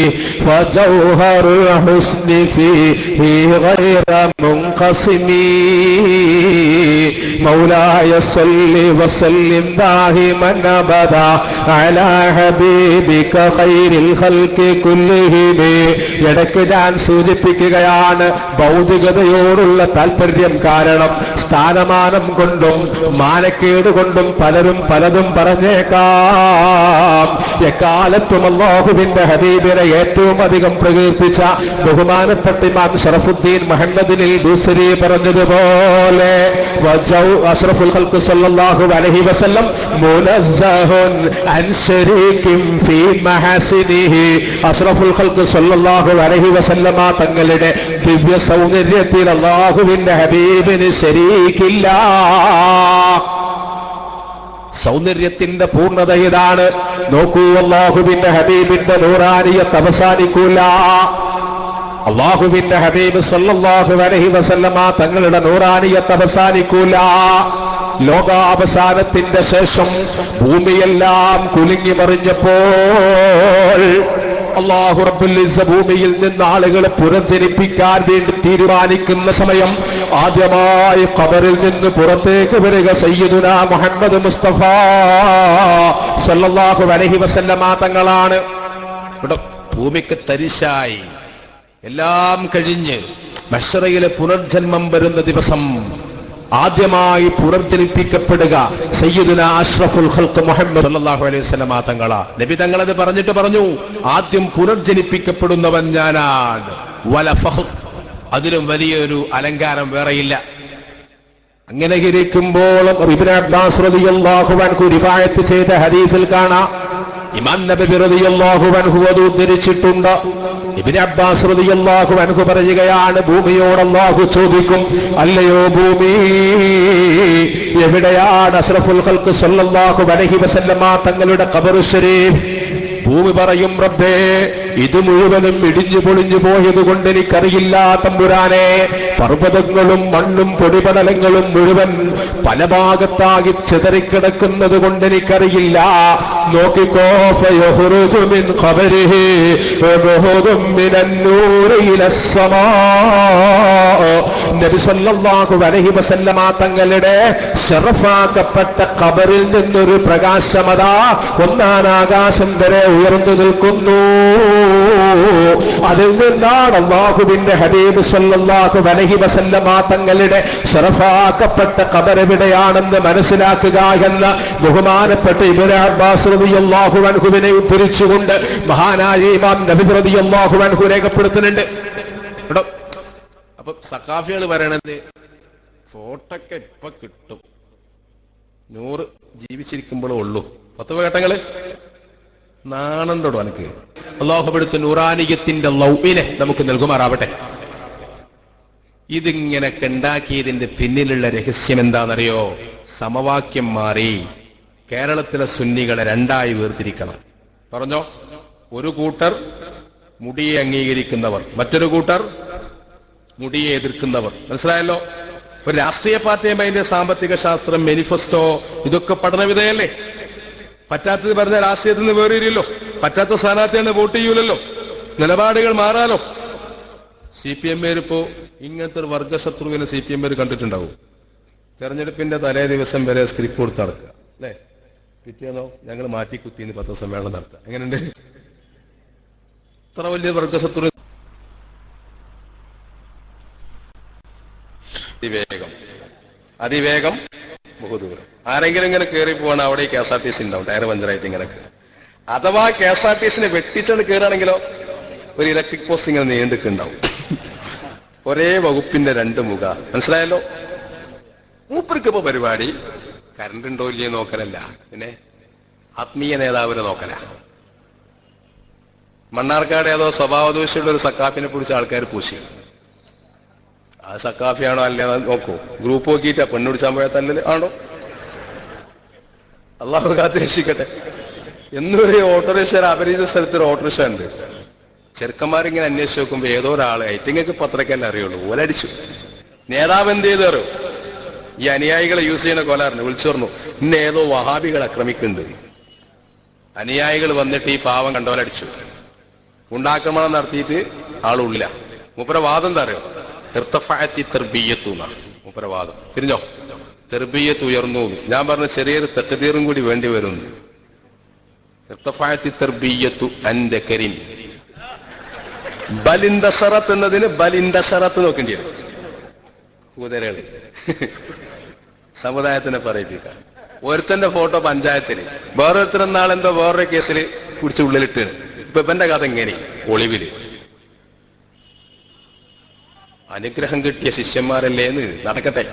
ഫജൗഹറുൽ ഹുസ്നി ഫീഹി ഗൈറ മുൻഖസിമി. മൗലായ സല്ലി വസല്ലിം ദാഹിമൻ അബദാ അലാ ഹബീബിക ഖൈറിൽ ഖൽഖി കുല്ലിഹിം. ഇടയ്ക്ക് ഞാൻ സൂചിപ്പിക്കുകയാണ്, ഭൗതികതയോടുള്ള താല്പര്യം കാരണം സ്ഥാനമാനം കൊണ്ടും മാനക്കേട് കൊണ്ടും പലതും പറഞ്ഞേക്കാം. എക്കാലത്തും അല്ലാഹുവിന്റെ ഹബീബിനെ ഏറ്റവും അധികം പ്രകീർത്തിച്ച ബഹുമാനപ്പെട്ട ഇമാം ശറഫുദ്ദീൻ മുഹമ്മദ് ബൂസരി പറഞ്ഞതുപോലെ അഷ്റഫുൽ ഖൽഖ് സല്ലല്ലാഹു അലൈഹി വസല്ലം മുനസ്സഹുൻ അൻ ശരീകിൻ ഫീ മഹസിനിഹി. അഷ്റഫുൽ ഖൽഖ് സല്ലല്ലാഹു അലൈഹി വസല്ലമ തങ്ങളുടെ ദിവ്യ സൗന്ദര്യത്തിൽ അല്ലാഹുവിന്റെ ഹബീബിന് ശരീക്കില്ല. സൗന്ദര്യത്തിന്റെ പൂർണ്ണത ഇതാണ്. നോക്കൂ, അല്ലാഹുവിന്റെ ഹബീബിന്റെ നൂറാനിയത്ത് അവസാനിക്കൂല. അല്ലാഹുവിന്റെ ഹബീബ് സല്ലല്ലാഹു അലൈഹി വസല്ലമ തങ്ങളുടെ നൂറാനിയത്ത് അവസാനിക്കൂല. ലോകാവസാനത്തിന്റെ ശേഷം ഭൂമിയെല്ലാം കുലുങ്ങി മറിഞ്ഞപ്പോൾ അല്ലാഹു റബ്ബുൽ ഇസ്സ ഭൂമിയിൽ നിന്ന് ആളുകളെ പുനർജനിപ്പിക്കാൻ വേണ്ടി തീരുമാനിക്കുന്ന സമയം ആദ്യമായി ഖബറിൽ നിന്ന് പുറത്തേക്ക് വരിക സയ്യിദുനാ മുഹമ്മദ് മുസ്തഫ സല്ലല്ലാഹു അലൈഹി വസല്ലമ തങ്ങളാണ്. ഇവിടെ ഭൂമിക്ക് തരിശായി എല്ലാം കഴിഞ്ഞ് മഹ്ശറയിലെ പുനർജന്മം വരുന്ന ദിവസം ആദ്യമായി പുനർജനിപ്പിക്കപ്പെടുക സയ്യിദുനാ അഷ്റഫുൽ ഖൽഖ് മുഹമ്മദ് സല്ലല്ലാഹു അലൈഹി വസല്ലമ തങ്ങളാ. നബി തങ്ങളത് പറഞ്ഞിട്ട് പറഞ്ഞു, ആദ്യം പുനർജനിപ്പിക്കപ്പെടുന്നവൻ ഞാനാണ്. അതിലും വലിയൊരു അലങ്കാരം വേറെയില്ല. അങ്ങനെ ഇരിക്കുമ്പോൾ ഇബ്നു അബ്ബാസ് റളിയല്ലാഹു അൻഹു റിവായത്ത് ചെയ്ത ഹദീസിൽ കാണാം, ഇമാം നബവി റളിയല്ലാഹു അൻഹു അത് ഉദ്ധരിച്ചിട്ടുണ്ട്. ഇബ്നു അബ്ബാസ് റളിയല്ലാഹു അൻഹു പറയുകയാണ്, ഭൂമിയോട് അല്ലാഹു ചോദിക്കും, അല്ലയോ ഭൂമി, എവിടെയാണ് അഷ്റഫുൽ ഖൽഖ് സ്വല്ലല്ലാഹു അലൈഹി വസല്ലമ തങ്ങളുടെ ഖബർ ശരീഫ്? ഭൂമി പറയും, റബ്ബേ, ഇത് മുഴുവനും ഇടിഞ്ഞു പൊളിഞ്ഞു പോയതുകൊണ്ട് എനിക്കറിയില്ല തമ്പുരാനെ. പർവ്വതങ്ങളും മണ്ണും പൊടിപടലങ്ങളും മുഴുവൻ പല ഭാഗത്താകി ചിതറിക്കിടക്കുന്നത് കൊണ്ട് എനിക്കറിയില്ല. നോക്കിക്കോ, ഫയഖ്റുജു മിൻ ഖബരിഹി വബഹുദും മിനൻ നൂരി ഇലസ്സമാ. നബി സല്ലല്ലാഹു അലൈഹി വസല്ലമ തങ്ങളുടെ ശറഫാക്കപ്പെട്ട ഖബറിൽ നിന്നൊരു പ്രകാശമതാ ഒന്നാം ആകാശം വരെ ഉയർന്നു നിൽക്കുന്നു. അതിൽ നിന്നാണ് അല്ലാഹുവിന്റെ ഹബീബ് സല്ലല്ലാഹു അലൈഹി വസല്ലമ തങ്ങളുടെ ശറഫാക്കപ്പെട്ട ഖബർ എവിടെയാണെന്ന് മനസ്സിലാക്കുക എന്ന് ബഹുമാനപ്പെട്ട ഇബ്നു അബ്ബാസ് റളിയല്ലാഹു അൻഹുവിനെ ഉദ്ധരിച്ചുകൊണ്ട് മഹാനായ ഇമാം നബവി റളിയല്ലാഹു അൻഹു രേഖപ്പെടുത്തുന്നുണ്ട്. കേട്ടോ, അപ്പൊ സഖാഫികൾ പറയണത് ഫോട്ടൊക്കെ ഇപ്പൊ കിട്ടും, 100 ജീവിച്ചിരിക്കുമ്പോഴേ ഉള്ളൂ. 10 ഘട്ടങ്ങള് നാണുണ്ടോ എനിക്ക്? അല്ലാഹു അവിടുത്തെ നൂറാനിയത്തിന്റെ ലൗഇനെ നമുക്ക് നൽകുമാറാവട്ടെ. ഇതിങ്ങനെയൊക്കെ ഉണ്ടാക്കിയതിന്റെ പിന്നിലുള്ള രഹസ്യം എന്താണെന്നറിയോ? സമവാക്യം മാറി കേരളത്തിലെ സുന്നികളെ രണ്ടായി വേർതിരിക്കണം. പറഞ്ഞോ, ഒരു കൂട്ടർ മുടിയെ അംഗീകരിക്കുന്നവർ, മറ്റൊരു കൂട്ടർ മുടിയെ എതിർക്കുന്നവർ. മനസ്സിലായല്ലോ? ഒരു രാഷ്ട്രീയ പാർട്ടിയും അതിന്റെ സാമ്പത്തിക ശാസ്ത്രം, മാനിഫെസ്റ്റോ, ഇതൊക്കെ പഠനവിധേയല്ലേ? പറ്റാത്തത് പറഞ്ഞ രാഷ്ട്രീയത്തിൽ നിന്ന് വേറിയില്ലല്ലോ. പറ്റാത്ത സ്ഥാനാർത്ഥിയാണ് വോട്ട് ചെയ്യൂലല്ലോ. നിലപാടുകൾ മാറാലോ. CPM ഇപ്പോ ഇങ്ങനത്തെ ഒരു വർഗശത്രുവിനെ CPM കണ്ടിട്ടുണ്ടാവും. തെരഞ്ഞെടുപ്പിന്റെ തലേ ദിവസം വരെ സ്ക്രിപ്റ്റ് കൊടുത്ത് നടക്കുക അല്ലേ? പിറ്റേന്നോ ഞങ്ങൾ മാറ്റിക്കുത്തിന്ന് പത്രസമ്മേളനം നടത്തുക. എങ്ങനെയുണ്ട്? ഇത്ര വലിയ വർഗശത്രു. അതിവേഗം ബഹുദൂരം. ആരെങ്കിലും ഇങ്ങനെ കയറി പോവാണ്, അവിടെ KSRTC ഉണ്ടാവും, ടയർ പഞ്ചറായിട്ട് ഇങ്ങനെ. അഥവാ KSRTCനെ വെട്ടിച്ചാണ് കയറുകയാണെങ്കിലോ ഒരു ഇലക്ട്രിക് പോസ്റ്റ് ഇങ്ങനെ നീണ്ടിക്കുണ്ടാവും. ഒരേ വകുപ്പിന്റെ 2 മുഖ. മനസ്സിലായല്ലോ? മൂപ്പർക്കിപ്പോ പരിപാടി കറണ്ട് ഉണ്ടോ ഇല്ലേ നോക്കലല്ല, പിന്നെ ആത്മീയ നേതാവിനെ നോക്കല. മണ്ണാർക്കാട് ഏതോ സ്വഭാവദോഷിയുള്ള ഒരു സക്കാഫിനെ പിടിച്ച ആൾക്കാർ പൂശി. ആ സക്കാഫിയാണോ അല്ലേ നോക്കൂ. ഗ്രൂപ്പ് നോക്കിയിട്ടാ പെണ്ണുപിടിച്ചാൻ പോയ തല്ലല് ആണോ? അള്ളാഹു കാത്ത് രക്ഷിക്കട്ടെ. എന്നൊരു ഓട്ടോറിക്ഷ, അപരിചിത സ്ഥലത്തൊരു ഓട്ടോറിക്ഷ ഉണ്ട്. ചെറുക്കന്മാരിങ്ങനെ അന്വേഷിച്ച് നോക്കുമ്പോ ഏതോ ഒരാളെ ഐറ്റിങ്ങൾക്ക് പത്രക്കല്ലേ അറിയുള്ളൂ, ഓലടിച്ചു. നേതാവ് എന്ത് ചെയ്തേറോ? ഈ അനുയായികളെ യൂസ് ചെയ്യുന്ന കൊലാറിന് വിളിച്ചു പറഞ്ഞു, ഇന്ന് ഏതോ വഹാബികൾ ആക്രമിക്കുന്നുണ്ട്. അനുയായികൾ വന്നിട്ട് ഈ പാവം കണ്ടോലടിച്ചു. ഉണ്ടാക്രമണം നടത്തിയിട്ട് ആളുള്ളില്ല. മുപ്പരവാദം എന്താ അറിയോ? ഇർത്തഫഅത്തി തർബിയ്യത്തു എന്നാണ് മുപ്പരവാദം. തിരിഞ്ഞോ? തർബിയ്യത്ത് ഉയർന്നു. ഞാൻ പറഞ്ഞ ചെറിയൊരു തെറ്റുതീറും കൂടി വേണ്ടി വരുന്നു. ഇർത്തഫഅത്തി തർബിയ്യത്തു അൻ ദകരിൻ. ബലിന്തസറത്ത് എന്നതിന് ബലിന്തസറത്ത് നോക്കേണ്ടി വരും. കുതിരകളി സമുദായത്തിനെ പറയിപ്പിക്കാം. ഒരുത്തന്റെ ഫോട്ടോ പഞ്ചായത്തിന്, വേറൊരുത്തരം നാളെന്തോ വേറൊരു കേസിൽ പിടിച്ച് ഉള്ളിലിട്ട്. ഇപ്പൊ ഇവന്റെ കഥ എങ്ങനെ? ഒളിവില്. അനുഗ്രഹം കിട്ടിയ ശിഷ്യന്മാരല്ലേന്ന് നടക്കട്ടെ.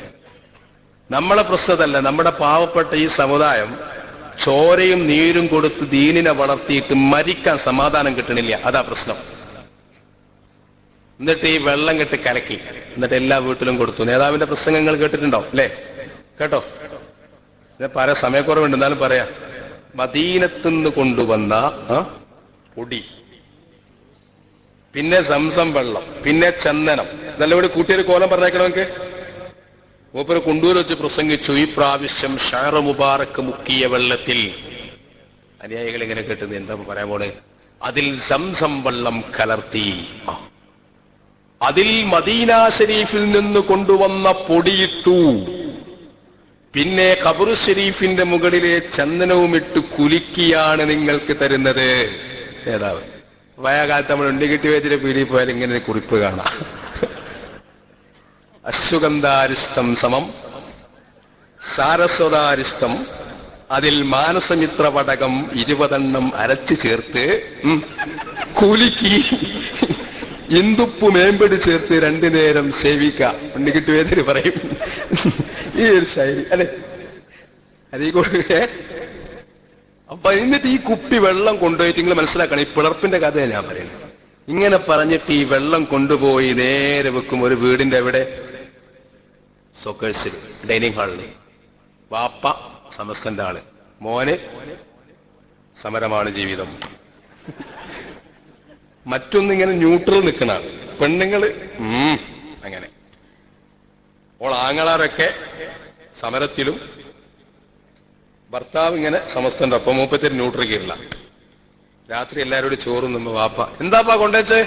നമ്മളെ പ്രശ്നതല്ല, നമ്മുടെ പാവപ്പെട്ട ഈ സമുദായം ചോരയും നീരും കൊടുത്ത് ദീനിനെ വളർത്തിയിട്ട് മരിക്കാൻ സമാധാനം കിട്ടണില്ല. അതാ പ്രശ്നം. എന്നിട്ട് ഈ വെള്ളം കെട്ട് കലക്കി, എന്നിട്ട് എല്ലാ വീട്ടിലും കൊടുത്തു. നേതാവിന്റെ പ്രസംഗങ്ങൾ കേട്ടിട്ടുണ്ടോ അല്ലേ? കേട്ടോ? പല സമയക്കുറവുണ്ട്, എന്നാലും പറയാം. മദീനത്തുനിന്ന് കൊണ്ടുവന്ന പൊടി, പിന്നെ സംസം വെള്ളം, പിന്നെ ചന്ദനം, ഇതെല്ലാം കൂടി കൂട്ടിയൊരു കോലം പറഞ്ഞേക്കണമെങ്കിൽ മൂപ്പര് കൊണ്ടൂർ വെച്ച് പ്രസംഗിച്ചു. ഈ പ്രാവശ്യം ഷഹർ മുബാറക്ക് മുക്കിയ വെള്ളത്തിൽ, അനുയായികൾ ഇങ്ങനെ കേട്ടുന്നത് എന്താ പറയാൻ പോണേ? അതിൽ സംസം വെള്ളം കലർത്തി, അതിൽ മദീന ഷരീഫിൽ നിന്ന് കൊണ്ടുവന്ന പൊടിയിട്ടു, പിന്നെ ഖബറു ഷരീഫിന്റെ മുകളിലെ ചന്ദനവുമിട്ട് കുലുക്കിയാണ് നിങ്ങൾക്ക് തരുന്നത്. നേതാവ് പഴയകാലത്ത് നമ്മൾ ഉണ്ടിക്കിട്ടി വെച്ചിട്ട് പീടിയിൽ പോയാൽ ഇങ്ങനെ കുറിപ്പ് കാണാം. അശ്വഗന്ധാരിഷ്ടം സമം സാരസ്വതാരിഷ്ടം, അതിൽ മാനസമിത്ര പടകം 20 എണ്ണം അരച്ചു ചേർത്ത് കുലുക്കി ഇന്ദുപ്പ് മേമ്പടി ചേർത്ത് രണ്ടു നേരം സേവിക്ക ഉണ്ണിക്കിട്ട് വേദന പറയും. ഈ ഒരു ശൈലി അല്ലെ അതീ. അപ്പൊ എന്നിട്ട് ഈ കുപ്പി വെള്ളം കൊണ്ടുപോയിട്ട് നിങ്ങൾ മനസ്സിലാക്കണം, ഈ പിളർപ്പിന്റെ കഥയാണ് ഞാൻ പറയുന്നത്. ഇങ്ങനെ പറഞ്ഞിട്ട് ഈ വെള്ളം കൊണ്ടുപോയി നേരെ വെക്കും ഒരു വീടിന്റെ എവിടെ, സോക്കേഴ്സിൽ, ഡൈനിങ് ഹാളിൽ. വാപ്പ സമസ്തന്റെ ആള്, മോന് സമരമാണ് ജീവിതം. മറ്റൊന്നിങ്ങനെ ന്യൂട്രൽ നിൽക്കുന്ന ആള്, പെണ്ണുങ്ങള് അങ്ങനെ. ഓൾ ആങ്ങളാരൊക്കെ സമരത്തിലും ഭർത്താവ് ഇങ്ങനെ സമസ്തന്റെ ഒപ്പം, മൂപ്പത്തിന് ന്യൂട്രൽ കീഴില്ല. രാത്രി എല്ലാവരോടും ചോറും നമ്മ വാപ്പ എന്താപ്പാ കൊണ്ടുവച്ചേ?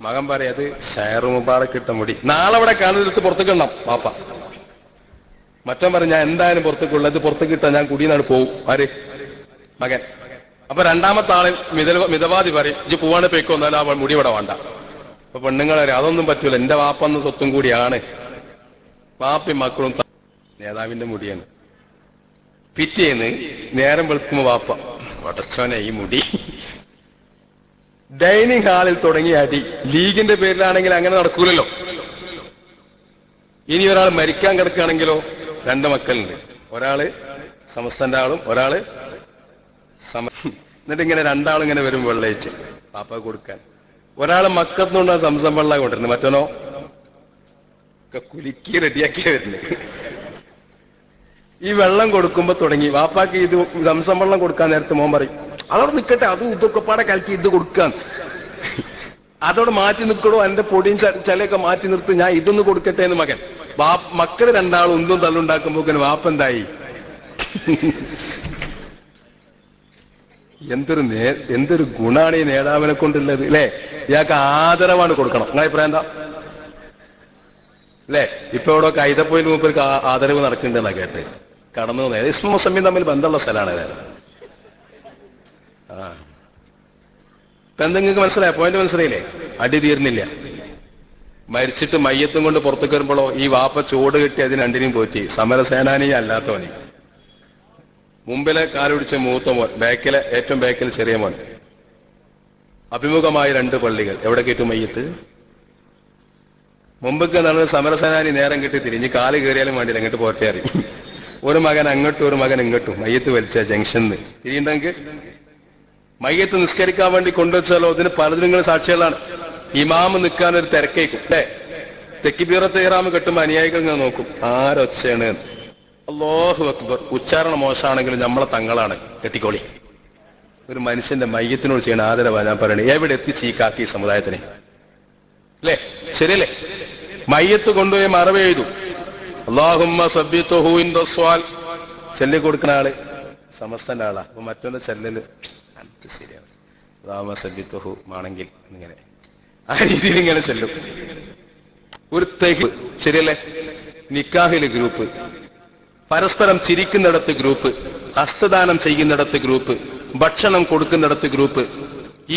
മകൻ പറയാം അത് ഷയർ മുബാറക്ക് ഇട്ട മുടി, നാളെ അവിടെ കാണുന്നിടത്ത് പുറത്തേക്ക് ഇടണം വാപ്പ. മറ്റവൻ പറഞ്ഞു ഞാൻ എന്തായാലും പുറത്തേക്കുള്ളത് പുറത്തേക്ക് ഇട്ടാ ഞാൻ കുടിയെന്നാണ് പോവും. ആര്? മകൻ. അപ്പൊ രണ്ടാമത്തെ ആള് മിതവാദി പറയും ഇജ്ജ് പോവാണ് പേക്കോ, എന്നാലും ആ മുടി ഇവിടെ വേണ്ട. അപ്പൊ പെണ്ണുങ്ങളെ അതൊന്നും പറ്റൂല, എന്റെ വാപ്പന്ന് സ്വത്തും കൂടിയാണ്. വാപ്പയും മക്കളും നേതാവിന്റെ മുടിയാണ്. പിറ്റേന്ന് നേരം വെളുക്കുമ്പോ വാപ്പ വടച്ചോനെ ഈ മുടി. ഡൈനിങ് ഹാളിൽ തുടങ്ങിയ അടി. ലീഗിന്റെ പേരിലാണെങ്കിൽ അങ്ങനെ നടക്കൂലല്ലോ. ഇനി ഒരാൾ മരിക്കാൻ കിടക്കുകയാണെങ്കിലോ, രണ്ട് മക്കളുണ്ട്, ഒരാള് സമസ്തന്റെ ആളും ഒരാള് എന്നിട്ട് ഇങ്ങനെ രണ്ടാളും ഇങ്ങനെ വരും വെള്ളയിച്ച് പാപ്പ കൊടുക്കാൻ. ഒരാള് മക്കത്തുനിന്ന് സംസം വെള്ളം കൊണ്ടിരുന്നത്, മറ്റോനോ ഒക്കെ കുലുക്കി റെഡിയാക്കിയ വരുന്നത്. ഈ വെള്ളം കൊടുക്കുമ്പോ തുടങ്ങി വാപ്പാക്ക് ഇത് സംസം വെള്ളം കൊടുക്കാൻ നേരത്തെ മോൻ പറയും അതോടെ നിൽക്കട്ടെ, അത് ഇതൊക്കെ പാടെ കലക്കി ഇത് കൊടുക്കാൻ. അതോടെ മാറ്റി നിൽക്കണോ, എന്റെ പൊടിയും ചലയൊക്കെ മാറ്റി നിർത്തി, ഞാൻ ഇതൊന്ന് കൊടുക്കട്ടെ എന്ന് മകൻ. മക്കള് രണ്ടാളും ഒന്നും തള്ളുണ്ടാക്കുമ്പോ വാപ്പ എന്തായി? എന്തൊരു ഗുണാണ് ഈ നേതാവിനെ കൊണ്ടുള്ളത് അല്ലേ? ഇയാൾക്ക് ആദരവാണ് കൊടുക്കണം. നിങ്ങളുടെ അഭിപ്രായം എന്താ? അല്ലേ? ഇപ്പൊ ഇവിടെ കൈതപ്പോയിൽ മൂപ്പർക്ക് ആദരവ് നടക്കുന്നുണ്ടെന്നാ കേട്ട് കടന്നു പോകുന്നത്. ഇസ്മും മുസമ്മിയും തമ്മിൽ ബന്ധമുള്ള സ്ഥലമാണ് ഇത്. ഇപ്പൊ എന്തെങ്കിലും മനസ്സിലായ പോയിന്റ്? മനസ്സിലായില്ലേ? അടി തീർന്നില്ല. മരിച്ചിട്ട് മയ്യത്തും കൊണ്ട് പുറത്തേക്ക് വരുമ്പോഴോ ഈ വാപ്പ ചോട് കെട്ടി അതിന് രണ്ടിനെയും പോറ്റി. സമരസേനാനിയും അല്ലാത്തവന്. മുമ്പിലെ കാലുപിടിച്ച മൂത്ത മോൻ, ബാക്കിലെ ഏറ്റവും ബാക്കിൽ ചെറിയ മോൻ. അഭിമുഖമായ രണ്ട് പള്ളികൾ. എവിടെ കയറ്റും മയ്യത്ത്? മുമ്പൊക്കെ നടന്ന സമരസേനാനി നേരം കെട്ടി തിരിഞ്ഞ് കാല് കയറിയാലും വേണ്ടിയില്ല, അങ്ങോട്ട് പോറ്റേ അറിയും. ഒരു മകൻ അങ്ങോട്ടും ഒരു മകൻ ഇങ്ങോട്ടും. മയ്യത്ത് വലിച്ച ജംഗ്ഷനിൽ തിരിയുണ്ടെങ്കിൽ മയ്യത്ത് നിസ്കരിക്കാൻ വേണ്ടി കൊണ്ടുവച്ചാലോ അതിന് പലതിനും നിങ്ങൾ സാക്ഷികളാണ്. ഇമാമ് നിൽക്കാനൊരു തിരക്കേക്കും അല്ലേ? തെക്കിബീറത്ത് ഇഹ്റാം കെട്ടുമ്പോൾ അനുയായികൾ ഇങ്ങനെ നോക്കും ആരൊച്ചയാണ്. അല്ലാഹു അക്ബർ. ഉച്ചാരണം മോശമാണെങ്കിലും നമ്മളെ തങ്ങളാണ്, കെട്ടിക്കോളി. ഒരു മനുഷ്യന്റെ മയ്യത്തിനോട് ചെയ്യണ ആദരവാ ഞാൻ പറയണേ. എവിടെ എത്തിച്ച് ഈ കാക്കി സമുദായത്തിനെ അല്ലേ? ശരിയല്ലേ? മയ്യത്ത് കൊണ്ടുപോയി മറവ് ചെയ്തു. അല്ലാഹുമ്മ സബ്ബിതുഹു ഇൻദ സ്വാൽ ചൊല്ലിക്കൊടുക്കുന്ന ആള് സമസ്തന്റെ ആളാ. അപ്പൊ മറ്റൊന്ന് ചെല്ലല് ശരിയാണ്. അല്ലാഹുമ്മ സബ്ബിതുഹു ആണെങ്കിൽ ഇങ്ങനെ ആ രീതിയിൽ ഇങ്ങനെ ചെല്ലും. ഒരു തേക്ക് ശരിയല്ലേ? നിക്കാഹില് ഗ്രൂപ്പ്, പരസ്പരം ചിരിക്കുന്നിടത്ത് ഗ്രൂപ്പ്, ഹസ്തദാനം ചെയ്യുന്നിടത്ത് ഗ്രൂപ്പ്, ഭക്ഷണം കൊടുക്കുന്നിടത്ത് ഗ്രൂപ്പ്.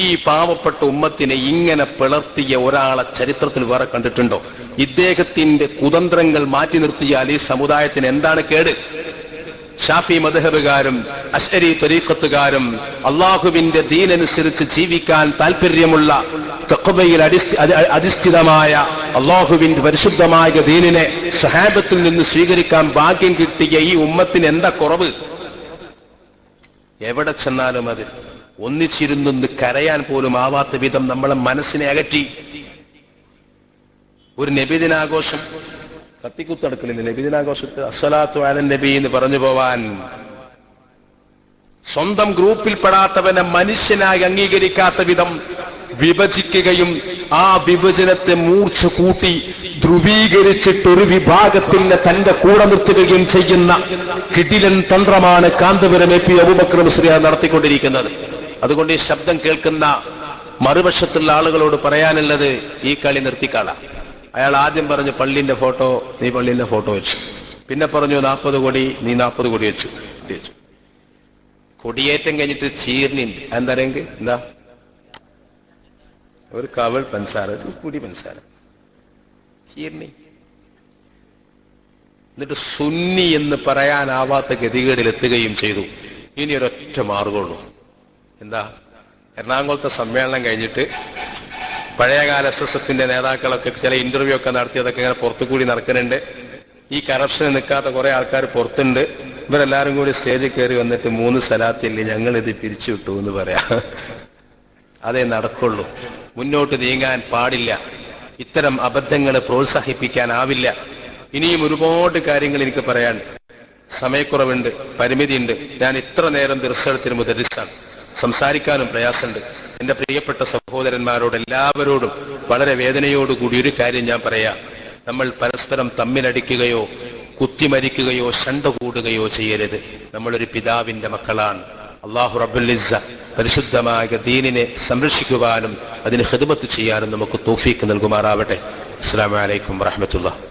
ഈ പാവപ്പെട്ട ഉമ്മത്തിനെ ഇങ്ങനെ പിളർത്തിയ ഒരാളെ ചരിത്രത്തിൽ വേറെ കണ്ടിട്ടുണ്ടോ? ഇദ്ദേഹത്തിന്റെ കുതന്ത്രങ്ങൾ മാറ്റി നിർത്തിയാൽ ഈ സമുദായത്തിന് എന്താണ് കേട്? ഷാഫി മദ്ഹബുകാരും അശ്അരി തരീഖത്തുകാരും അള്ളാഹുവിന്റെ ദീനനുസരിച്ച് ജീവിക്കാൻ താല്പര്യമുള്ള തഖ്വയിൽ അധിഷ്ഠിതമായ അള്ളാഹുവിന്റെ പരിശുദ്ധമായ ദീനിനെ സ്വഹാബത്തിൽ നിന്ന് സ്വീകരിക്കാൻ ഭാഗ്യം കിട്ടിയ ഈ ഉമ്മത്തിന് എന്താ കുറവ്? എവിടെ ചെന്നാലും അത് ഒന്നിച്ചിരുന്നൊന്ന് കരയാൻ പോലും ആവാത്ത വിധം നമ്മളെ മനസ്സിനെ അകറ്റി. ഒരു നബിദിനാഘോഷം കത്തിക്കുത്തടക്കലില്ല. നബിദിനാഘോഷത്തിൽ അസ്സലാത്തു അലൻ നബി എന്ന് പറഞ്ഞു പോവാൻ സ്വന്തം ഗ്രൂപ്പിൽപ്പെടാത്തവനെ മനുഷ്യനായി അംഗീകരിക്കാത്ത വിധം വിഭജിക്കുകയും ആ വിഭജനത്തെ മൂർച്ച കൂട്ടി ധ്രുവീകരിച്ചിട്ടൊരു വിഭാഗത്തിന് തന്റെ കൂടെ നിർത്തുകയും ചെയ്യുന്ന കിടിലൻ തന്ത്രമാണ് കാന്തപുരം എ പി അബൂബക്കർ മുസ്ലിയാർ നടത്തിക്കൊണ്ടിരിക്കുന്നത്. അതുകൊണ്ട് ഈ ശബ്ദം കേൾക്കുന്ന മറുപക്ഷത്തുള്ള ആളുകളോട് പറയാനുള്ളത് ഈ കളി നിർത്തിക്കാള. അയാൾ ആദ്യം പറഞ്ഞു പള്ളിന്റെ ഫോട്ടോ, നീ പള്ളിന്റെ ഫോട്ടോ വെച്ചു. പിന്നെ പറഞ്ഞു 40 കോടി, നീ 40 കോടി വെച്ചു. കൊടിയേറ്റം കഴിഞ്ഞിട്ട് ചീർണിണ്ട്. എന്താണെങ്കിൽ എന്താ ഒരു കവൾ പഞ്ചസാര, ഒരു കുടി പഞ്ചസാര, ചീർണി. എന്നിട്ട് സുന്നി എന്ന് പറയാനാവാത്ത ഗതികേടിലെത്തുകയും ചെയ്തു. ഇനി ഒരൊറ്റ മാർഗമുള്ളൂ. എന്താ? എറണാകുളത്തെ സമ്മേളനം കഴിഞ്ഞിട്ട് പഴയകാല SSFന്റെ നേതാക്കളൊക്കെ ചില ഇന്റർവ്യൂ ഒക്കെ നടത്തിയതൊക്കെ ഇങ്ങനെ പുറത്തുകൂടി നടക്കുന്നുണ്ട്. ഈ കറപ്ഷൻ നിൽക്കാത്ത കുറെ ആൾക്കാർ പുറത്തുണ്ട്. ഇവരെല്ലാവരും കൂടി സ്റ്റേജിൽ കയറി വന്നിട്ട് 3 സലാത്തില്ലേ ഞങ്ങളിത് പിരിച്ചുവിട്ടു എന്ന് പറയാം. അതേ നടക്കുള്ളൂ. മുന്നോട്ട് നീങ്ങാൻ പാടില്ല. ഇത്തരം അബദ്ധങ്ങളെ പ്രോത്സാഹിപ്പിക്കാനാവില്ല. ഇനിയും ഒരുപാട് കാര്യങ്ങൾ എനിക്ക് പറയാൻ സമയക്കുറവുണ്ട്, പരിമിതിയുണ്ട്. ഞാൻ ഇത്ര നേരം ദർശനത്തിന് മുദരിസാണ്, സംസാരിക്കാനും പ്രയാസമുണ്ട്. എന്റെ പ്രിയപ്പെട്ട സഹോദരന്മാരോട് എല്ലാവരോടും വളരെ വേദനയോടുകൂടി ഒരു കാര്യം ഞാൻ പറയാം. നമ്മൾ പരസ്പരം തമ്മിലടിക്കുകയോ കുത്തിമരിക്കുകയോ ശണ്ട കൂടുകയോ ചെയ്യരുത്. നമ്മളൊരു പിതാവിന്റെ മക്കളാണ്. അല്ലാഹു റബ്ബുൽ ഇസ്സ പരിശുദ്ധമായ ദീനിനെ സംരക്ഷിക്കുവാനും അതിന് ഖിദ്മത്ത് ചെയ്യാനും നമുക്ക് തൗഫീഖ് നൽകുമാറാവട്ടെ. അസ്സലാമു അലൈക്കും വറഹ്മത്തുള്ളാഹി.